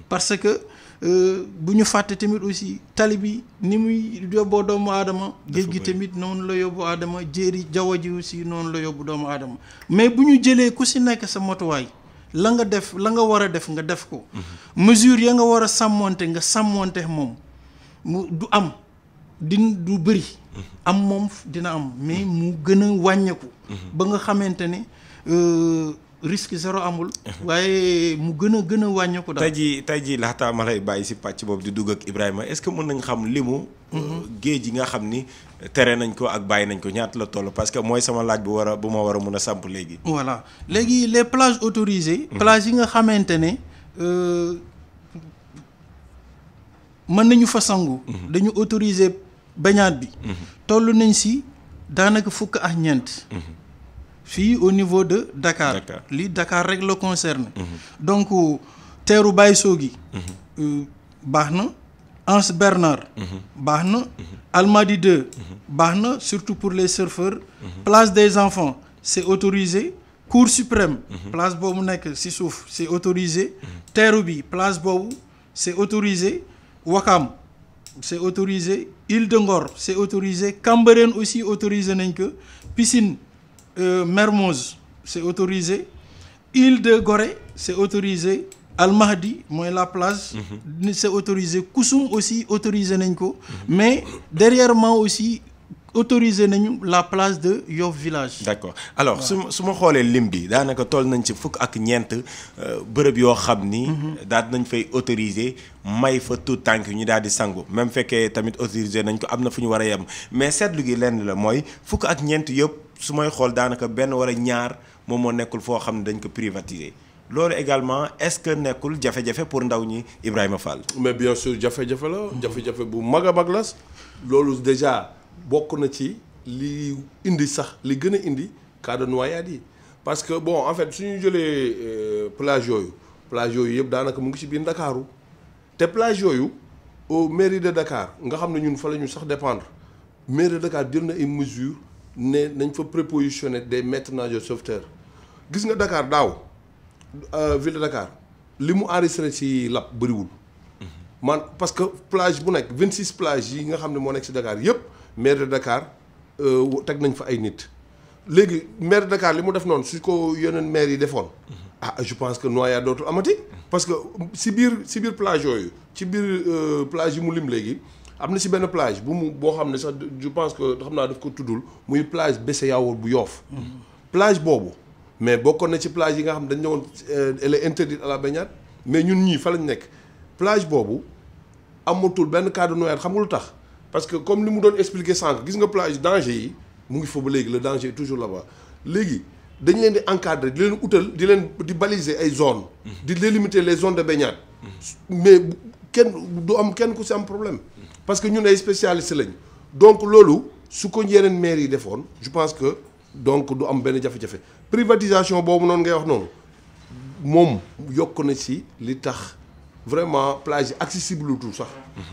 parce que bu ñu fàtte tamit aussi tali bi ni muy yóbboo doomu aadama géej gi tamit noonu la yóbbu aadama jéeri jaww ji aussi noonu la yóbbu doomu aadama mais bu ñu jëlee ku ci nekk sa matuwaay la nga def la nga war a def nga def ko mesure ya nga war a sàmmonte nga sàmmonte moom mu du am du bëri am moom dina am mais mu gën a wàññeeku ba nga xamante ne risque zéro amul waaye mu gën a wàññeeku daal tey jii laata ma lay bàyyi ci pàcc boobu di dugg ak Ibrahima est-ce que mën nañ xam limu géej yi nga xam ni tere nañ ko ak bàyyi nañ ko ñaata la toll parce que mooy sama laaj bu ma war a mën a samp léegi voilà léegi les plages autorisées plages yi nga xamante ne mën nañu fa sangu dañu autoriser baignade bi toll nañ ci daanaka fukk ak ñeent fii au niveau de Dakar lii Dakar rek la concerne donc teeru Baye Sogui baax na Anse Bernard baax na Almadies 2 baax na surtout pour les surfeurs place des enfants c'est autorisé Cour suprême place boobu nekk ci suuf c'est autorisé teeru bi place boobu c'est autorisé Wakam c'est autorisé Île de Ngor c'est autorisé Cambérène aussi autorisé nañ ko piscine Mermoz c'est autorisé Île de Gorée c'est autorisé Almahdi mooy la plage c'est autorisé Koussoum aussi autorisé nañ ko mais derrièrement aussi autorisé nañu la plage de Yoff Village. d'accord alors su ma xoolee lim bi daanaka toll nañ ci fukk ak ñeent bërëb yoo xam ni daal nañ fay autorisé may fa tout tànk ñu daal di sangu même fekkee tamit autorisé nañ ko am na fu ñu war a yem mais seetlu gi lenn la mooy fukk ak ñeent yëpp su may xool daanaka benn wala ñaar moom moo nekkul foo xam ne dañ ko privatiser loolu également est-ce que nekkul jafe-jafe pour ndaw ñi Ibrahima Fall. mais bien sûr jafe-jafe la jafe-jafe bu mag a mag la loolu déjà bokk na ci li indi sax li gën a indi cas de noyade yi parce que bon en fait suñu jëlee plage yooyu yëpp daanaka mu ngi ci biir Ndakaaru te plage yooyu au mairie de Dakar nga xam ne ñun fa la ñu sax dépendre mairie de Dakar jël na une mesure ne nañ fa prépositionner des maîtres nageurs sauveteurs gis nga Dakar daaw ville de Dakar li mu enregistré ci lab bëriwul man parce que plage bu nekk 26 plages yi nga xam ne moo nekk ci Dakar yëpp maire de Dakar teg nañ fa ay nit léegi maire de Dakar li mu def noonu su ko yeneen maire yi defoon je pense que noyade dootul amati parce que si biir plage yooyu ci biir plage yi mu lim léegi am na si benn plage boo xam ne sax je pense que xam naa daf ko tuddul muy plage Besseyaawo bu Yoff plage boobu mais bokkoon na ci plage yi nga xam ne dañ ne woon elle est interdite à la baignade mais ñun ñii fa lañ nekk plage boobu amatul benn cas de noyade xam nga lu tax parce que comme li mu doon expliquer sànq gis nga plage danger yi mu ngi fa ba léegi le danger est toujours là-bas léegi dañ leen di encadrer di leen utal di baliser ay zones di délimiter les zones de baignade mais du am kenn ku si am problème parce que ñun ay spécialistes lañ donc loolu su ko yeneen maires yi defoon je pense que donc du am benn jafe-jafe privatisation boobu noonu ngay wax noonu moom yokk na ci li tax vraiment plage yi accessible tout sax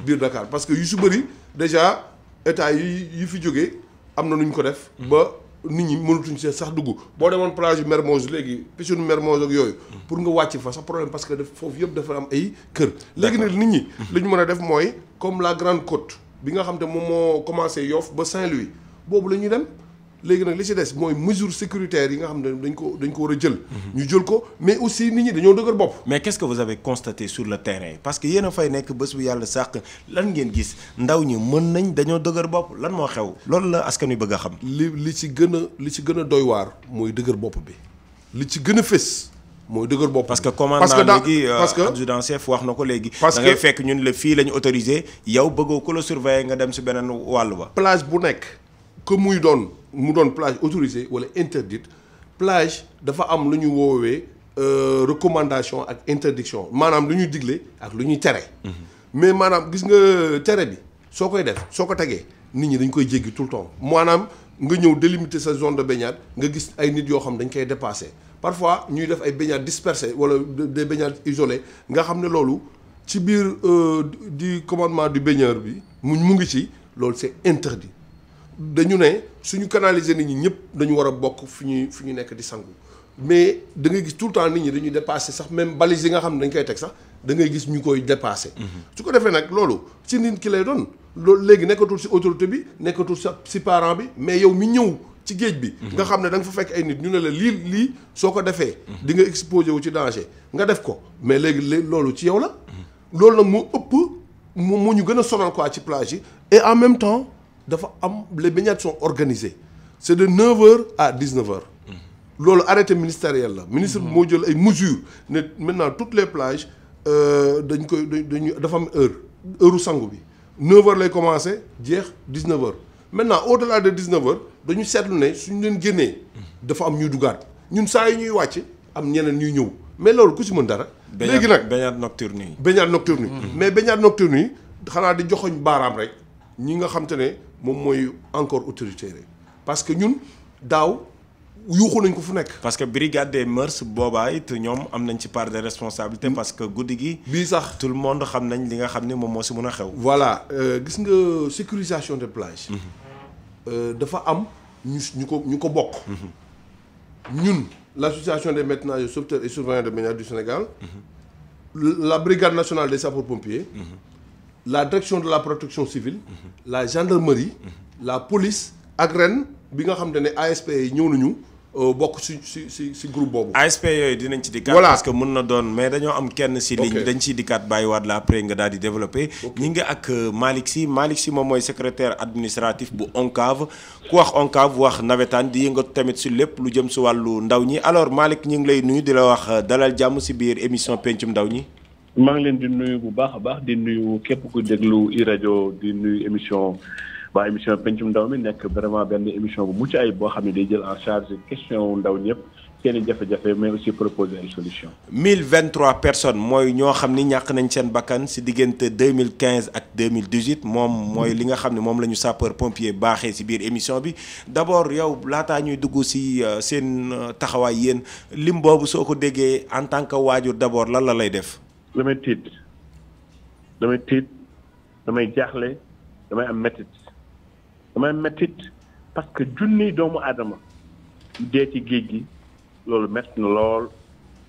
biir Dakar parce que yu su bëri déjà état yi fi jógee am na nu ñu ko def ba nit ñi mënatuñ see sax dugg boo demoon plage Mermoz léegi piscine Mermoz ak yooyu pour nga wàcc fa sax problème parce que foofu yëpp dafa am ay kër léegi nag nit ñi li ñu mën a def mooy comme la Grande Côte bi nga xam te moom moo commencé Yoff ba Saint-Louis boobu la ñuy dem léegi nag li ci des mooy mesures sécuritaires yi nga xam ne dañ ko war a jël ñu jël ko mais aussi nit ñi dañoo dëgër bopp. mais qu'est-ce que vous avez constaté sur le terrain parce que yéen a fay nekk bés bu yàlla sàq lan ngeen gis ndaw ñi mën nañ dañoo dëgër bopp lan moo xew loolu la askan wi bëgg a xam. li ci gën a doy waar mooy dëgër bopp bi li ci gën a fës mooy dëgër bopp. parce que commandant léegi adjudant chef wax na ko léegi. da ngay fekk ñun la fii la ñu autorisé yow bëggoo ko la surveiller nga dem si beneen wàll ba. plage bu nekk que mu doon plage autorisée wala interdite plage dafa am lu ñu woowee recommandation ak interdiction maanaam lu ñuy digle ak lu ñuy tere. mais maanaam gis nga tere bi soo koy def soo ko tegee nit ñi dañ koy jéggi tout le temps maanaam nga ñëw délimiter sa zone de baignade nga gis ay nit yoo xam dañ koy dépasser parfois ñuy def ay baignades dispersées wala des baignades isolées nga xam ne loolu ci biir du commandement du baigneur bi mu ngi ci loolu c'est interdit dañu ne suñu canaliser nit ñi ñëpp dañu war a bokk fi ñu nekk di sangu mais da ngay gis tout le temps nit ñi dañuy dépasser sax même balises yi nga xam ne dañ koy teg sax da ngay gis ñu koy dépasser. su ko defee nag loolu ci nit ki lay doon loolu léegi nekkatul ci autorité bi nekkatul ci parent bi mais yow mi ñëw ci géej bi. nga xam ne da nga fa fekk ay nit ñu ne la lii soo ko defee. di nga exposé wu ci danger nga def ko mais léegi loolu ci yow la. loolu nag moo ëpp moo ñu gën a sonal quoi ci plage yi et en même temps dafa am les baignades sont organisées c'est de 9h à 19h. loolu arrêté ministériel la ministre bi moo jël ay mesures ne maintenant toutes les plages dañu dafa am heure sangu bi 9h lay commencer jeex 19h maintenant au-delà de 19h dañu seetlu ne suñu leen génnee dafa am ñuy dugaat ñun saa yi ñuy wàcc am ñeneen ñuy ñëw mais loolu ku ci mën dara. léegi nag baignade nocturne yi. baignade nocturne yi. mais baignade nocturne yi xanaa di joxoñ baaraam rek ñi nga xam te ne moom mooy encore autorité rek parce que ñun daaw. yuuxu nañ ko fu nekk. parce que brigade des mœurs boobaa it ñoom am nañ ci part de responsabilité. parce que guddi gi. bii sax tout le monde xam nañ li nga xam ne moom moo si mën a xew. voilà gis nga sécurisation des plages. dafa am ñu ko bokk. ñun l'association des maîtres nageurs sauveteurs et surveillants de baignade du Sénégal. la brigade nationale des sapeurs-pompiers. la direction de la protection civile. la gendarmerie. la police ak ren bi nga xam ne ASP yi ñëw nañu. bokk si groupe boobu. ASP yooyu dinañ ci dikkaat. parce que mën na doon mais dañoo am kenn si ligne dañ ciy dikkaat bàyyiwaat la après nga daal di développé. ñi ngi ak Malick Sy moom mooy secrétaire administratif bu ONCAV ku wax ONCAV wax nawetaan di yëngatu tamit si lépp lu jëm si wàllu ndaw ñi alors Malick ñu ngi lay nuyu di la wax dalal jàmm si biir émission pencum ndaw ñi. maa ngi leen di nuyu bu baax a baax di nuyu képp ku déglu iRadio di nuyu émission pencum ndaw mi nekk vraiment benn émission bu mucc ayib boo xam ne day jël en charge question ndaw ñëpp seen i jafe-jafe mais aussi proposer ay solutions. 1023 personnes mooy ñoo xam ni ñàkk nañ seen bakkan si diggante 2015 ak 2018 moom mooy li nga xam ne moom la ñu sapeur pompier baaxee si biir émission bi d'abord yow laataa ñuy dugg si seen taxawaay yéen lim boobu soo ko déggee en tant que waajur d'abord lan la lay def. damay tiit damay jaaxle damay am métit. damay mettit parce que junniy doomu aadama dee ci géej gi loolu metti na lool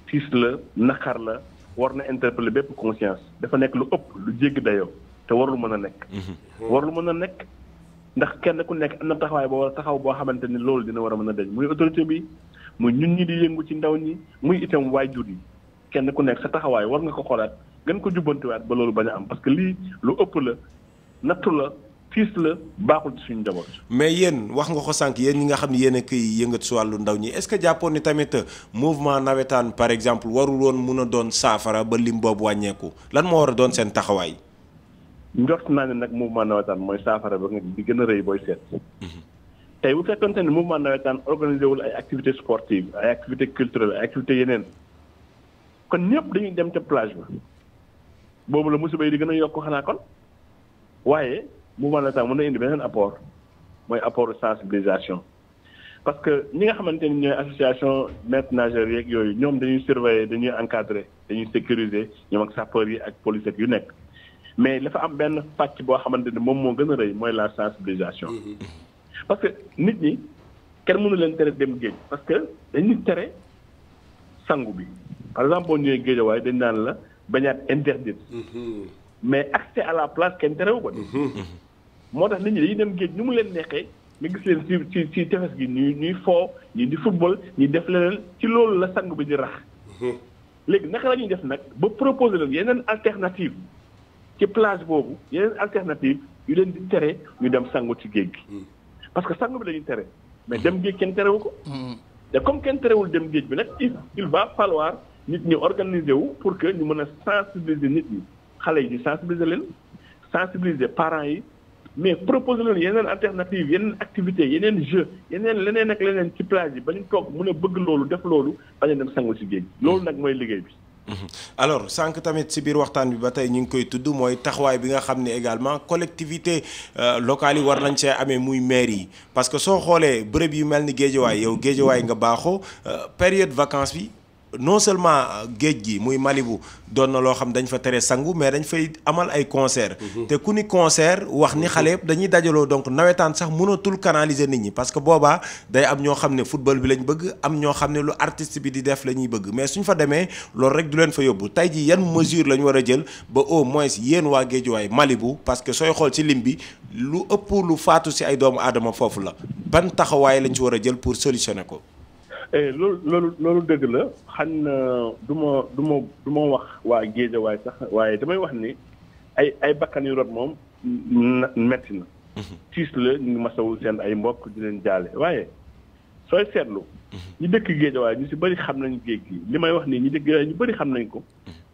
tiis la naqar la war na interpeller bépp conscience dafa nekk lu ëpp lu jéggi dayoo te warul mën a nekk. warul mën a nekk ndax kenn ku nekk am na taxawaay boo war a taxaw boo xamante ni loolu dina war a mën a dañ muy autorité bi muy ñun ñi di yëngu ci ndaw ñi muy itam waajur yi kenn ku nekk sa taxawaay war nga ko xoolaat gën ko jubbantiwaat ba loolu bañ a am parce que lii lu ëpp la nattu la. fiis la baaxul ci suñu njaboot. mais yéen wax nga ko sànq yéen ñi nga xam ne yéen a koy yëngat si wàllu ndaw ñi est-ce que jàppoon ni tamit mouvement nawetaan par exemple warul woon mun a doon saafara ba lim boobu wàññeeku lan moo war a doon seen taxawaay. njort naa ne nag mouvement nawetaan mooy saafara ba nga di gën a rëy booy seet. tey bu fekkonte ne mouvement nawetaan organisé wul ay activités sportives ay activités culturelles ay activités yeneen kon ñëpp dañuy dem ca plage ba boobu la musiba yi di gën a yokk xanaa kon waaye. mouvement nawetaan mën na indi beneen apport mooy apport de sensibilisation parce que ñi nga xamante ni ñooy association maîtres nageurs yeeg yooyu ñoom dañuy surveiller dañuy encadrer dañuy sécuriser ñoom ak sapeurs yi ak police ak yu nekk mais dafa am benn pàcc boo xamante ni moom moo gën a rëy mooy la sensibilisation parce que nit ñi kenn mënu leen tere dem géej parce que dañuy tere sangu bi par exemple boo ñëwee géejawaay dañ naan la baignade interdite mais accès à la place kenn terewu ko moo tax nit ñi dañuy dem géej ni mu leen neexee nga gis leen ci tefes gi ñuy foo ñi di football ñi def leneen ci loolu la sang bi di rax léegi naka la ñuy def nag ba proposer leen yeneen alternative ci plage boobu yeneen alternative yu leen di tere ñu dem sangu ci géej gi parce que sangu bi la ñuy tere mais dem géej kenn terewu ko te comme kenn terewul dem géej bi nag il va falloir nit ñi organiser wu pour que ñu mën a sensibiliser nit ñi xale yi ñu sensibiliser leen sensibiliser parents yi mais proposer leen yeneen alternative yeneen activité yeneen jeu yeneen leneen ak leneen ci plage yi ba ñu toog mën a bëgg loolu def loolu bañ a dem sangu si géej loolu nag mooy liggéey bi. alors sànq tamit si biir waxtaan bi ba tey ñu ngi koy tudd mooy taxawaay bi nga xam ne également collectivité locale yi war nañ see amee muy maire yi parce que soo xoolee bërëb yu mel ni Géejawaay yow Géejawaay nga baaxoo période vacances bi non seulement géej gi muy Malibu doon na loo xam dañ fa tere sangu mais dañ fay amal ay concert te ku ni concert wax ni xale yëpp dañuy dajaloo donc nawetaan sax mënatul canaliser nit ñi parce que boobaa day am ñoo xam ne football bi lañ bëgg am ñoo xam ne lu artiste bi di def la ñuy bëgg mais suñ fa demee loolu rek du leen fa yóbbu tey ji yan mesure la ñu war a jël ba au moins yéen waa Géejawaay Malibu parce que sooy xool ci lim bi lu ëpp lu faatu si ay doomu aadama foofu la ban taxawaay lañ ci war a jël pour solutionner ko. loolu dëgg la xam na du ma wax waa Géejawaay sax waaye damay wax ni ay bakkan yu rot moom metti na tiis la ñu ngi masawu seen ay mbokk di leen jaale waaye sooy seetlu ñi dëkk Géejawaay ñu si bëri xam nañu géej gi li may wax nii ñi dëkk Géejawaay ñu bëri xam nañ ko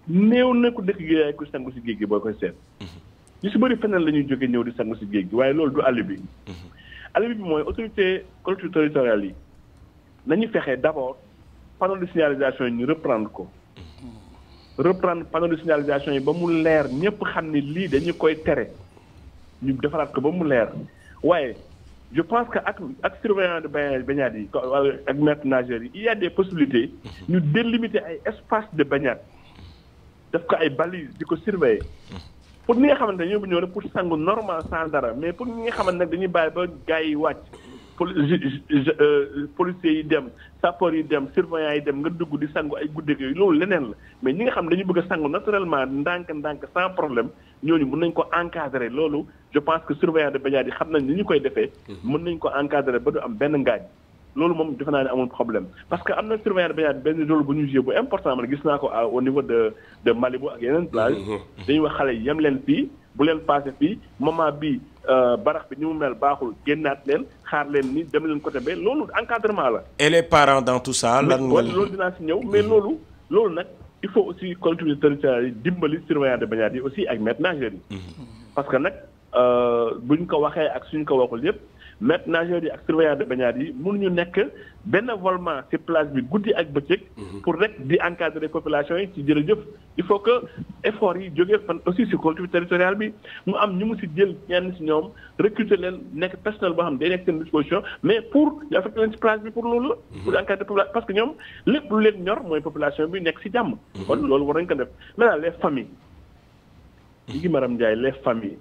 néew na ko dëkk Géejawaay ku sangu si géej gi boo koy seet ñu si bëri feneen la ñuy jóge ñëw di sangu si géej gi waaye loolu du alibi alibi bi mooy autorité collectivité territoriale yi nañu fexe d'abord panneau de signalisation yi ñu reprendre ko reprendre panneau de signalisation yi ba mu leer ñëpp xam ni lii dañu koy tere ñu defaraat ko ba mu leer waaye je pense que ak surveillant de baignade yi ak maître nageur yi il y a des possibilités ñu délimiter ay espace de baignade def ko ay balises di ko surveiller pour ñi nga xamante ne ñoo ñëw rek pour sangu normal sans dara mais pour ñi nga xamante nag dañuy bàyyi ba gars yi wàcc policiers yi dem sapeurs yi dem surveillants yi dem nga dugg di sangu ay guddeeg yooyu loolu leneen la mais ñi nga xam dañu bëgg a sangu naturellement ndànk sans problème ñooñu mën nañ ko encadrer loolu je pense que surveillant de baignade yi xam nañ ni ñu koy defee mën nañ ko encadrer ba du am benn ngaañ loolu moom defe naa ne amul problème parce que am na surveillant de baignade benn rôle bu ñu joué bu important man gis naa ko au niveau de Malibu ak yeneen plage dañuy wax xale yi yem leen fii bu leen passé fii moment bi barax bi ni mu mel baaxul génnaat leen xaar leen ni dem leen côté ba loolu encadrement la. et les parents dans tout ça. lan loolu dinaa si ñëw mais loolu nag il faut aussi collectivité territoriale yi dimbali surveillant de baignade yi aussi ak maître nageur yi. parce que nag buñ ko waxee ak suñ ko waxul yëpp maître nageur yi ak surveillant de baignade yi mënuñu nekk bénévolement ci plage bi guddi ak bëccëg. pour rek di encadrer population yi ci jërëjëf il faut que effort yi jógee fan aussi ci collectivité territoriale bi mu am ñu mu ci jël ñenn ci ñoom recruter leen nekk personnel boo xam day nekk seen disposition mais pour ñu affecté leen ci plage bi pour loolu la. pour encadrer population parce que ñoom lépp lu leen ñor mooy population bi nekk ci jàmm. kon loolu war nañ ko def maintenant les familles. yi ngi Maram Ndiaye les familles.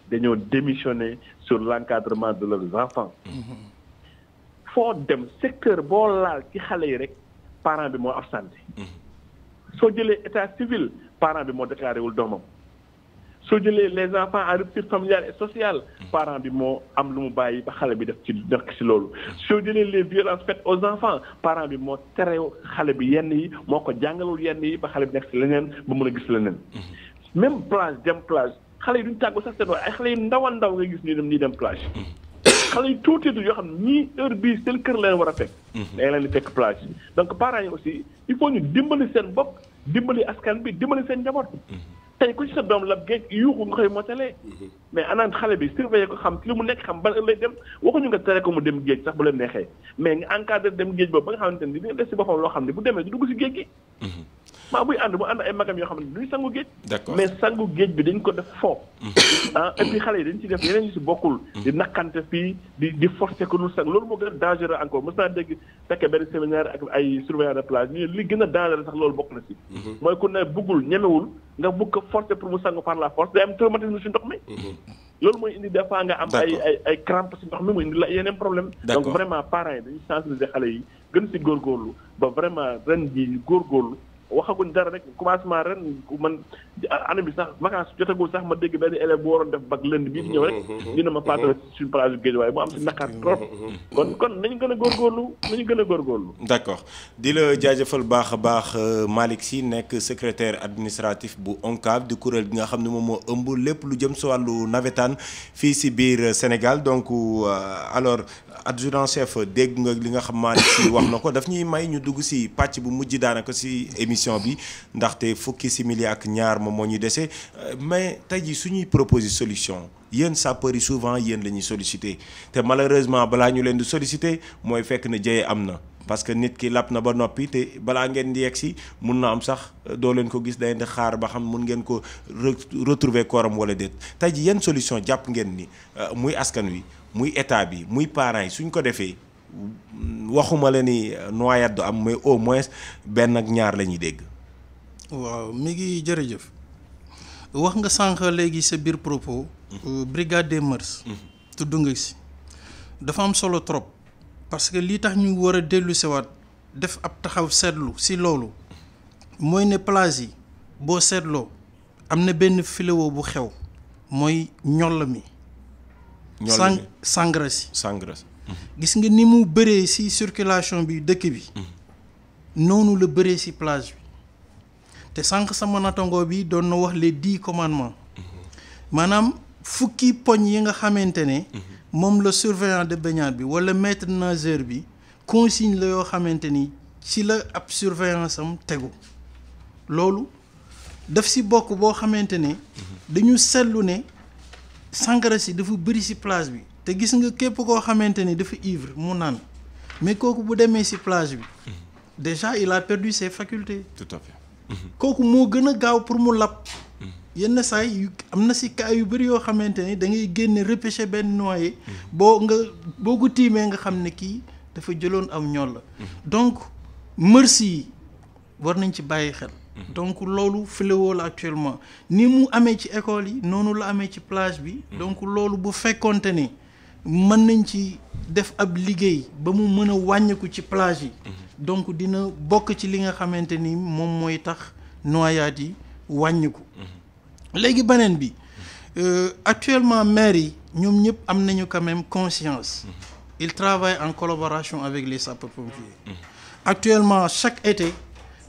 dañoo démissionner sur l'encadrement de leurs enfants. foo dem secteur boo laal ci xale yi rek parent bi moo absenté. soo jëlee état civil parent bi moo déclaré wul doomam. soo jëlee les enfants en rupture familiale et sociale parent bi moo am lu mu bàyyi ba xale bi def ci loolu. soo jëlee les violences faites aux enfants parent bi moo tere xale bi yenn yi moo ko jàngalul yenn yi ba xale bi nekk ci leneen ba mën a gis leneen. même plage dem plage xale yi duñ tàggu sax seen ay xale yu ndaw nga gis ñuy dem plage. xale yu tuuti yoo xam ne ñii heure bii seen kër leen war a fekk. day leen di fekk plage donc parents yi aussi il faut ñu dimbali seen bopp dimbali askan bi dimbali seen njaboot. tey ku ci sa doom la géej yuuxu nga koy motalee. mais anaan xale bi surveiller ko xam ci li mu nekk xam ban heure lay dem waxuñu nga tere ko mu dem géej sax bu leen neexee mais nga encadré dem géej boobu ba nga xamante ni dina des si boppam loo xam ne bu demee du dugg si géej gi. maa buy ànd mu ànd ay magam yoo xam ne duñu sangu géej. mais sangu géej bi dañ ko def foofu. et puis xale yi dañ ci def yeneen ñu si bokkul. di nakkante fii di forcer ko nu sang loolu moo gën a dangereux encore mos naa dégg fekkee benn séminaire ak ay surveillant de plage ñu li gën a dangereux sax loolu bokk na si. mooy ku ne buggul ñemewul nga bugg ko forcer pour mu sangu par la force day am traumatisme si ndox mi. loolu mooy indi des fois nga am ay crampe si ndox mi mu indi la yeneen problème. donc vraiment parents yi dañuy sensibiliser xale yi gën si góorgóorlu ba vraiment ren jii góorgóorlu. waxaguñ dara rek commencement ren man année bi sax vacances jotagul sax ma dégg benn élève bu waroon def bac lënd bii di ñëw rek dina ma fàttali suñu plage géej waaye mu am si naqar trop kon nañu gën a góorgóorlu d'accord di la jaajëfal baax a baax Malick Sy nekk secrétaire administratif bu ONCAV di kuréel gi nga xam ne moom moo ëmb lépp lu jëm si wàllu navétane fii si biir Sénégal donc alors adjudant chef dégg nga li nga xam Malick Sy wax na ko daf ñuy may ñu dugg si pàcc bu mujj daanaka si émission émission bi ndaxte fukki simili ak ñaar moom moo ñu dese mais tey jii suñuy proposer solution yéen sapeurs yi souvent yéen la ñuy solliciter te malheureusement balaa ñu leen di solliciter mooy fekk na jëye am na. parce que nit ki lap na ba noppi te balaa ngeen di yegg si mun na am sax doo leen ko gis day di xaar ba xam mun ngeen ko retrouver kooram wala déet tey ji yenn solution jàpp ngeen ni muy askan wi muy état bi muy parents yi suñ ko defee waxuma la ni noyade du am mais au moins benn ak ñaar la ñuy dégg. waaw mi ngi jërëjëf wax nga sànq léegi sa biir propos. brigade des mœurs. tudd nga si dafa am solo trop. parce que lii tax ñu war a dellu siwaat def ab taxaw seetlu si loolu mooy ne plage yi boo seetloo am na benn fléau bu xew mooy ñoll mi. sangara si. gis nga ni mu bëree si circulation bi dëkk bi. noonu la bëree si plage bi te sànq sama natango bi doon na wax les 10 commandements maanaam fukki poñ yi nga xamante ne. moom la surveillant de baignade bi wala maître nageur bi consigne la yoo xamante ni ci la ab surveillance am tegu loolu daf si bokk boo xamante ne dañu seetlu ne sangara si dafa bëri si plage bi te gis nga képp koo xamante ni dafa ivre mu naan mais kooku bu demee si plage bi déjà il a perdu ses facultés. tout à fait. kooku moo gën a gaaw pour mu lab. yenn saa yi am na si cas yu bëri yoo xamante ni da ngay génne repêcher benn noyé boo ko tiimee nga xam ne kii dafa jëloon am ñool la donc merci yi war nañ ci bàyyi xel. donc loolu fléau la actuellement ni mu amee ci école yi noonu la amee ci plage bi. donc loolu bu fekkonte ni mën nañ ci def ab liggéey ba mu mën a wàññiku ci plage yi. donc dina bokk ci li nga xamante ni moom mooy tax noyade yi wàññiku. léegi beneen bi actuellement maires yi ñoom ñëpp am nañu quand même conscience. ils travaillent en collaboration avec les sapeurs-pompiers. Actuellement chaque été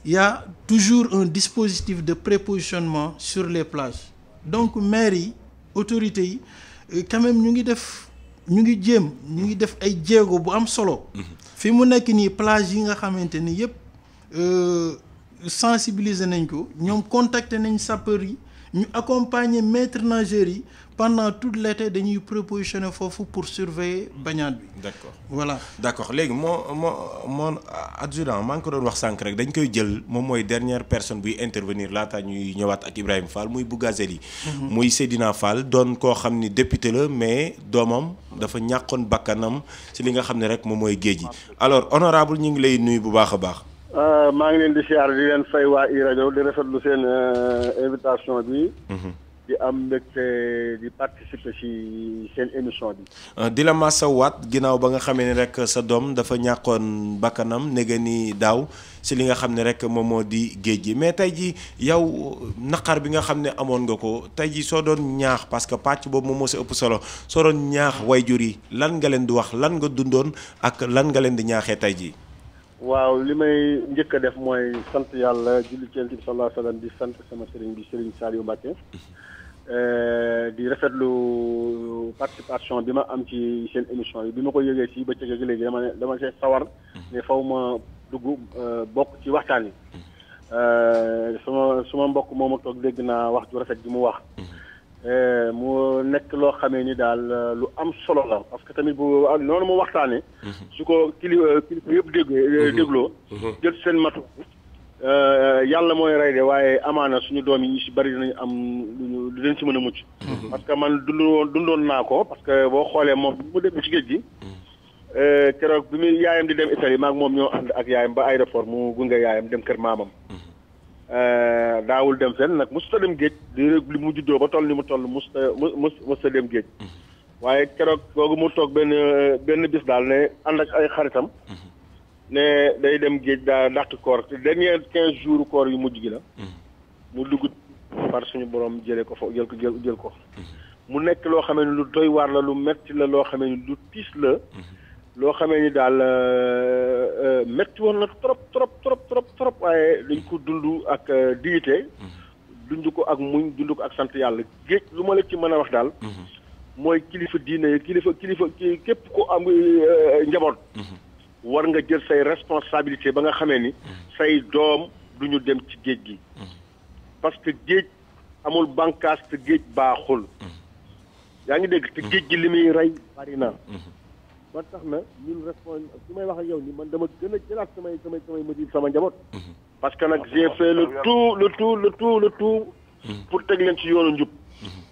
il y a toujours un dispositif de prépositionnement sur les plages donc maires yi autorités yi quand même ñu ngi def ay jéego bu am solo. fi mu nekk nii plage yi nga xamante ni yëpp sensibiliser nañ ko ñoom contacter nañ sapeurs yi. ñu accompagner maîtres nageurs yi pendant tout l'été dañuy prépositionner foofu pour surveiller baignade bi. d'accord voilà. d'accord léegi moo adjudant maa ngi ko doon wax sànq rek dañ koy jël moom mooy dernière personne buy intervenir laata ñuy ñëwaat ak Ibrahima Fall muy Bougazelli. muy Seydina Fall doon koo xam ni député la mais doomam dafa ñàkkoon bakkanam ci li nga xam ne rek moom mooy géej gi alors honorable ñu ngi lay nuyu bu baax a baax. maa ngi leen di siyaar di leen fay waa iRadio di rafetlu seen invitation bi. di am mbégte di participer ci seen émission bi. di la masawaat ginnaaw ba nga xamee ne rek sa doom dafa ñàkkoon bakkanam nege ni daaw ci li nga xam ne rek moom moo di géej gi mais tey ji yow naqar bi nga xam ne amoon nga ko tey ji soo doon ñaax parce que pàcc boobu moom moo si ëpp solo soo doon ñaax wayjur yi lan nga leen di wax lan nga dundoon ak lan nga leen di ñaaxee tey ji. waaw li may njëkk a def mooy sant yàlla julli ci Yonent bi sallallahu alayhi wa sallam di sant sama sëriñ bi Sëriñ Saliou Mbacké di rafetlu participation bi ma am ci seen émission yi bi ma ko yëgee ci bëccëg ak léegi dama see sawar ne faw ma dugg bokk ci waxtaan yi suma mbokk moomu toog dégg naa wax ju rafet ji mu wax mu nekk loo xamee ni daal lu am solo la parce que tamit bu noonu mu waxtaanee. su ko kilifa yëpp dégloo. jël seen matu. yàlla mooy rey de waaye amaana suñu doom yi ñu si bari dinañ am lu leen si mën a mucc. parce que man dundoon naa ko parce que boo xoolee moom bi mu demee ci géej gi. keroog bi muy yaayam di dem Italie maag moom ñoo ànd ak yaayam ba aéroport mu gunge yaayam dem kër maamam. daawul dem fenn nag musta dem géej di li mu juddoo ba toll ni mu toll musta dem géej waaye keroog googu mu toog benn bis daal ne ànd ak ay xaritam ne day dem géej daa dàq koor te dernier 15 jours koor yu mujj gi la mu dugg par suñu borom jëlee ko foofu jël ko mu nekk loo xamee ni lu doy waar la lu metti la loo xamee ni lu tiis la loo xamee ni daal métti woon na trop waaye dañ ko dund ak dignité dund ko ak muñ dund ko ak sant yàlla géej lu ma la ci mën a wax daal mooy kilifa diine kilifa képp ku am njaboot war nga jël say responsabilité ba nga xamee ni say doom du ñu dem ci géej gi parce que géej amul bànqaas te géej baaxul yaa ngi dégg te géej gi li muy rey bari na ba tax na ñun responsable su may wax ak yow ni man dama gën a jëlaat samay mesures sama njaboot parce que nag j'ai fait le tout pour teg leen ci yoonu njub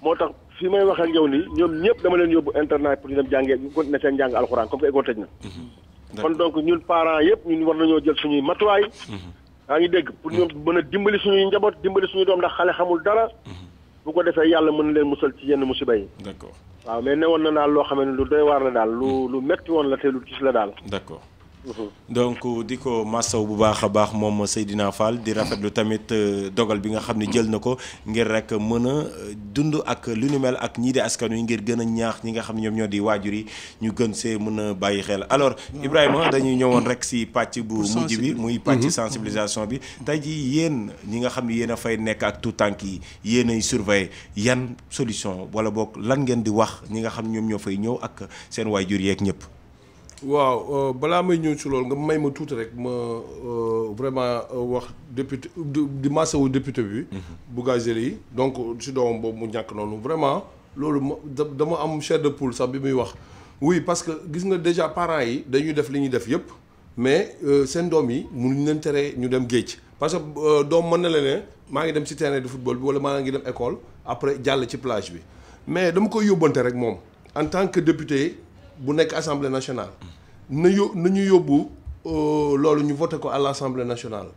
moo tax fi may wax ak yow ni ñoom ñëpp dama leen yóbbu internat pour ñu dem jàngee ñu continuer seen njàng alxuraan comme que école tëj na kon donc ñun parents yëpp ñun war nañoo jël suñuy matuwaay yaa ngi dégg pour ñoom mën a dimbali suñuy njaboot dimbali suñuy doom ndax xale xamul dara bu ko defee yàlla mën leen musal ci yenn musiba yi. d'accord waaw mais ne woon na daal loo xam ne lu doy waar la daal lu metti woon la te lu gis la daal. d'accord donc di ko massaw bu baax a baax moom Seydina Fall di rafetlu tamit dogal bi nga xam ne jël na ko ngir rek mën a dund ak lu ni mel ak ñii di askan wi ngir gën a ñaax ñi nga xam ne ñoom ñoo di waajur yi ñu gën see mën a bàyyi xel alors Ibrahima dañuy ñëwoon rek si pàcc bu mujj bi muy pàcc sensibilisation bi tey jii yéen ñi nga xam ne yéen a fay nekk ak tout tànk yi yéen ay surveiller yan solution wala boog lan ngeen di wax ñi nga xam ñoom ñoo fay ñëw ak seen waajur yeeg ñëpp. waaw balaa may ñëw ci loolu nga may ma tuuti rek ma vraiment wax député di masawu député bi. Bougazelli yi donc si doomam boobu mu ñàkk noonu vraiment loolu dama am chair de poule sax bi muy wax. oui parce que gis nga déjà parents yi dañuy def li ñuy def yëpp mais seen doom yi mënuñ leen tere ñu dem géej parce que doom mën na la ne maa ngi dem ci terrain de football bi wala maa ngi dem école après jàll ci plage bi mais dama koy yóbbante rek moom en tant que député. bu nekk assemblée nationale nañu yóbbu loolu ñu voté ko à l'assemblée nationale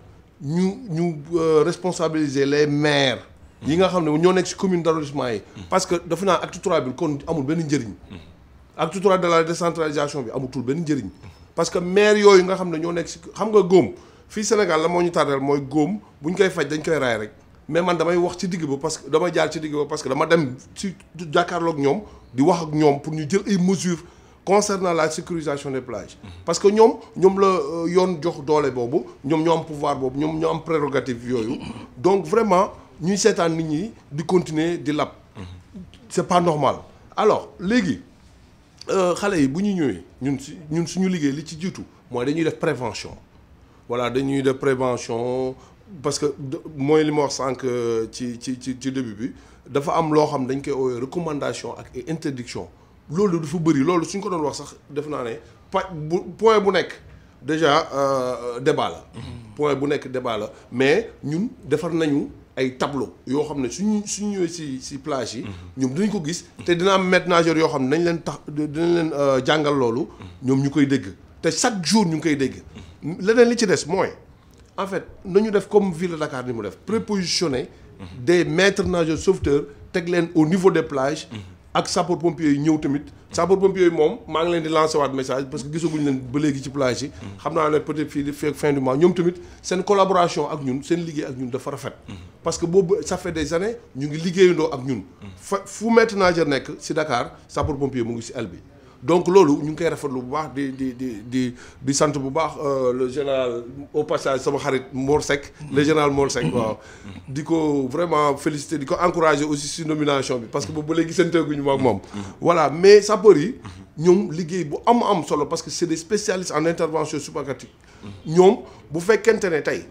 ñu responsabiliser les maires yi nga xam ne ñoo nekk ci commune d'arrondissement yi parce que dafa naa acte 3 bi kon amul benn njëriñ acte 3 de la décentralisation bi amutul benn njëriñ parce que maire yooyu nga xam ne ñoo nekk ci xam nga góom fii Sénégal la moo ñu tardeel mooy góom bu ñu koy faj dañ koy raay rek mais man damay wax ci digg ba parce que damay jaar ci digg ba parce que dama dem ci jàkkaarloog ñoom di wax ak ñoom pour ñu jël ay mesures concernant la sécurisation des plages parce que ñoom la yoon jox doole boobu ñoom ñoo am pouvoir boobu ñoom ñoo am prérogative yooyu donc vraiment ñuy seetaan nit ñi di continuer di lab c'est pas normal alors léegi xale yi bu ñu ñëwee ñun suñu liggéey li ci jiitu mooy dañuy def prévention voilà dañuy def prévention parce que mooy li ma wax sànq ci début bi dafa am loo xam dañ koy oowee recommandation ak interdiction loolu dafa bëri loolu suñ ko doon wax sax def naa ne point bu nekk déjà débat la point bu nekk débat la mais ñun defar nañu ay tableau yoo xam ne suñu ñëwee ci plage yi ñoom dinañ ko gis te dina am maîtres nageurs yoo xam ne dinañ leen jàngal loolu ñoom ñu koy dégg te chaque jour ñu ngi koy dégg leneen li ci des mooy en fait nañu def comme ville de Dakar ni mu def prépositionner des maîtres nageurs sauveteurs teg leen au niveau des plages ak sapeur pompier yi ñëw tamit sapeur pompier yi moom maa ngi leen di lancer waat message parce que gisaguñ leen ba léegi ci plage yi xam naa ne peut-être fii di fin du mois ñoom tamit seen collaboration ak ñun seen liggéey ak ñun dafa rafet parce que boobu ça fait des années ñu ngi liggéeyandoo ak ñun fu maître nageur nekk ci Dakar sapeur pompier mu ngi ci aile bi donc loolu ñu ngi koy rafetlu bu baax di sant bu baax le général au passage sama xarit Mor Seck le général Mor Seck waaw di ko vraiment féliciter di ko encourager aussi ci nomination bi parce que boobu ba léegi santeeguñu ma ak moom voilà mais sapeurs yi ñoom liggéey bu am solo parce que c'est des spécialistes en intervention subaquatique ñoom bu fekkente ne tey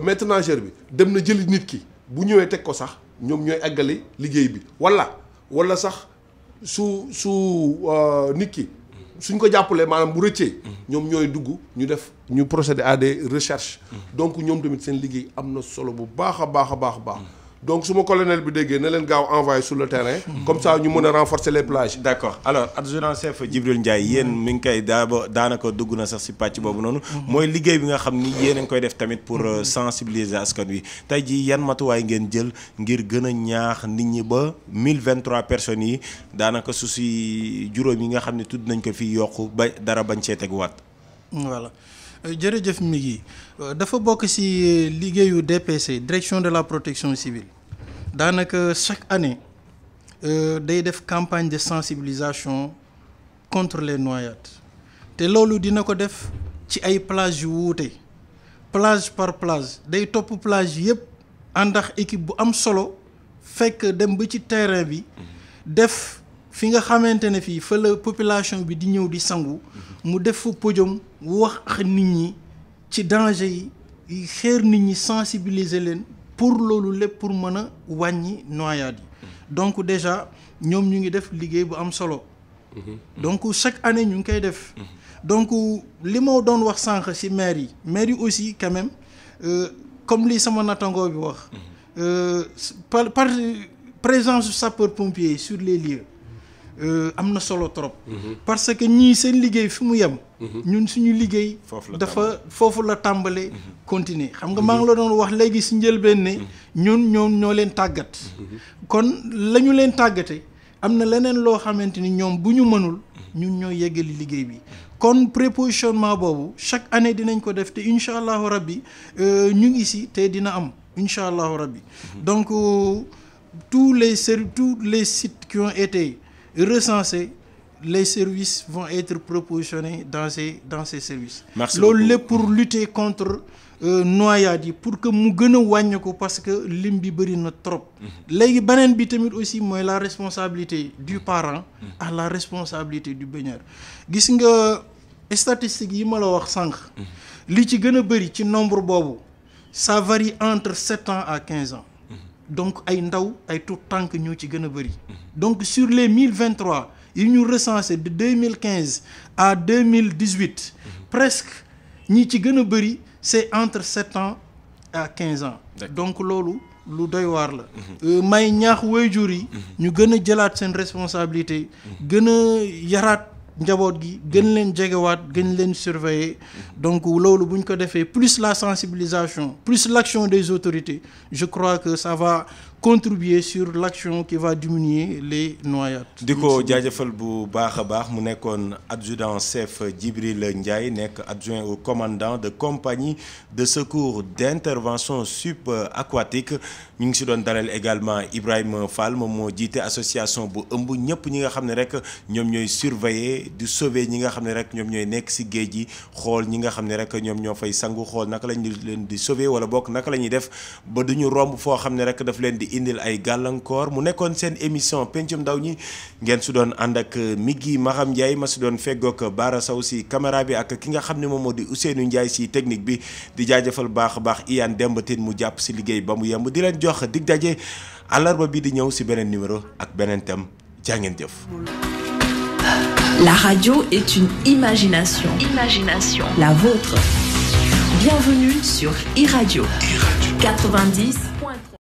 maître nageur bi dem na jëli nit ki bu ñëwee teg ko sax ñoom ñooy àggali liggéey bi wala sax su nit ki suñ ko jàppalee maanaam bu rëccee ñoom ñooy dugg ñu procéder à des recherches donc ñoom tamit seen liggéey am na solo bu baax a baax donc su ma colonel bi déggee na leen gaaw envoyé sur le terrain comme ça ñu mën a renforcer les plages. d'accord alors adjudant chef Djibril Ndiaye yéen mi ngi koy daanaka dugg na sax ci pàcc boobu noonu mooy liggéey bi nga xam ni yéen a ngi koy def tamit pour sensibiliser askan wi tey jii yan matuwaay ngeen jël ngir gën a ñaax nit ñi ba 1023 personnes yi daanaka su ci juróom yi nga xam ne tudd nañ ko fii yokku ba dara bañ cee teguwaat. voilà jërëjëf mi ngi dafa bokk ci liggéeyu DPC direction de la protection civile daanaka chaque année day def campagne de sensibilisation contre les noyades te loolu dina ko def ci ay plage yu wuute plage par plage day topp plage yépp ànd ak équipe bu am solo fekk dem ba ci terrain bi def fi nga xamante ne fii fa la population bi di ñëw di sangu mu def fa podium wax ak nit ñi ci danger yi xeer nit ñi sensibiliser leen pour loolu lépp pour mën a wàññi noyade yi donc déjà ñoom ñu ngi def liggéey bu am solo donc chaque année ñu ngi koy def donc li ma doon wax sànq ci maire yi aussi quand même comme li sama nattangoo bi wax par présence sapeur pompier sur les lieux am na solo trop parce que ñii seen liggéey fi mu yem ñun suñu liggéey dafa foofu la tàmbale continuer xam nga maa ngi la doon wax léegi ci njëlbeen ne ñoom ñoo leen tàggat kon la ñu leen tàggate am na leneen loo xamante ni ñoom bu ñu mënul ñun ñoo yeggali liggéey bi kon prépositionnement boobu chaque année dinañ ko def te incha allahu rabbi ñu ngi ci te dina am incha allahu rabbi donc tous les sites qui ont été recensés les services vont être propositionnés dans ces services. loolu lépp pour lutter contre noyade yi pour que mu gën a wàññi ko parce que lim bi bëri na trop. léegi beneen bi tamit aussi mooy la responsabilité du parent à la responsabilité du baigneur. gis nga statistiques yi ma la wax sànq. li ci gën a bëri ci nombre boobu ça varie entre 7 ans à 15 ans. donc ay ndaw ay tout tànk ñoo ci gën a bëri. donc sur les 1023 yi ñu recensé de 2015 à 2018 presque ñi ci gën a bëri c'est entre 7 ans à 15 ans. donc loolu lu doy waar la. may ñaax waajur yi ñu gën a jëlaat seen responsabilité gën a yaraat njaboot gi gën leen jegewaat gën leen surveiller donc loolu bu ñu ko defee plus la sensibilisation plus l'action des autorités je crois que ça va contribuer sur l'action qui va diminuer les noyades. di ko jaajëfal bu baax a baax mu nekkoon adjudant chef Djibril Ndiaye nekk adjoint au commandant de compagnie de secours d'intervention subaquatique ñu ngi si doon dalal également Ibrahima Fall moom moo jiite association bu ëmb ñëpp ñi nga xam ne rek ñoom ñooy surveiller di sauver ñi nga xam ne rek ñoom ñooy nekk si géej gi xool ñi nga xam ne rek ñoom ñoo fay sangu xool naka lañ leen di sauver wala bokk naka la ñuy def ba duñu romb foo xam ne rek daf leen di indil ay gàllankoor mu nekkoon seen émission pencum ndaw ñi ngeen su doon ànd ak Migui Maham Ndiaye ma si doon feggoog Bara Sow si caméra bi ak ki nga xam ne moom moo di Ousseynou Ndiaye si technique bi di jaajëfal baax a baax Iyane Demba Tine mu jàpp si liggéey ba mu yemb di leen jox dig daje àllarba bi di ñëw si beneen numéro ak beneen thème jaa ngeen jëf. La radio est une imagination. La vôtre. Bienvenue sur iRadio 90.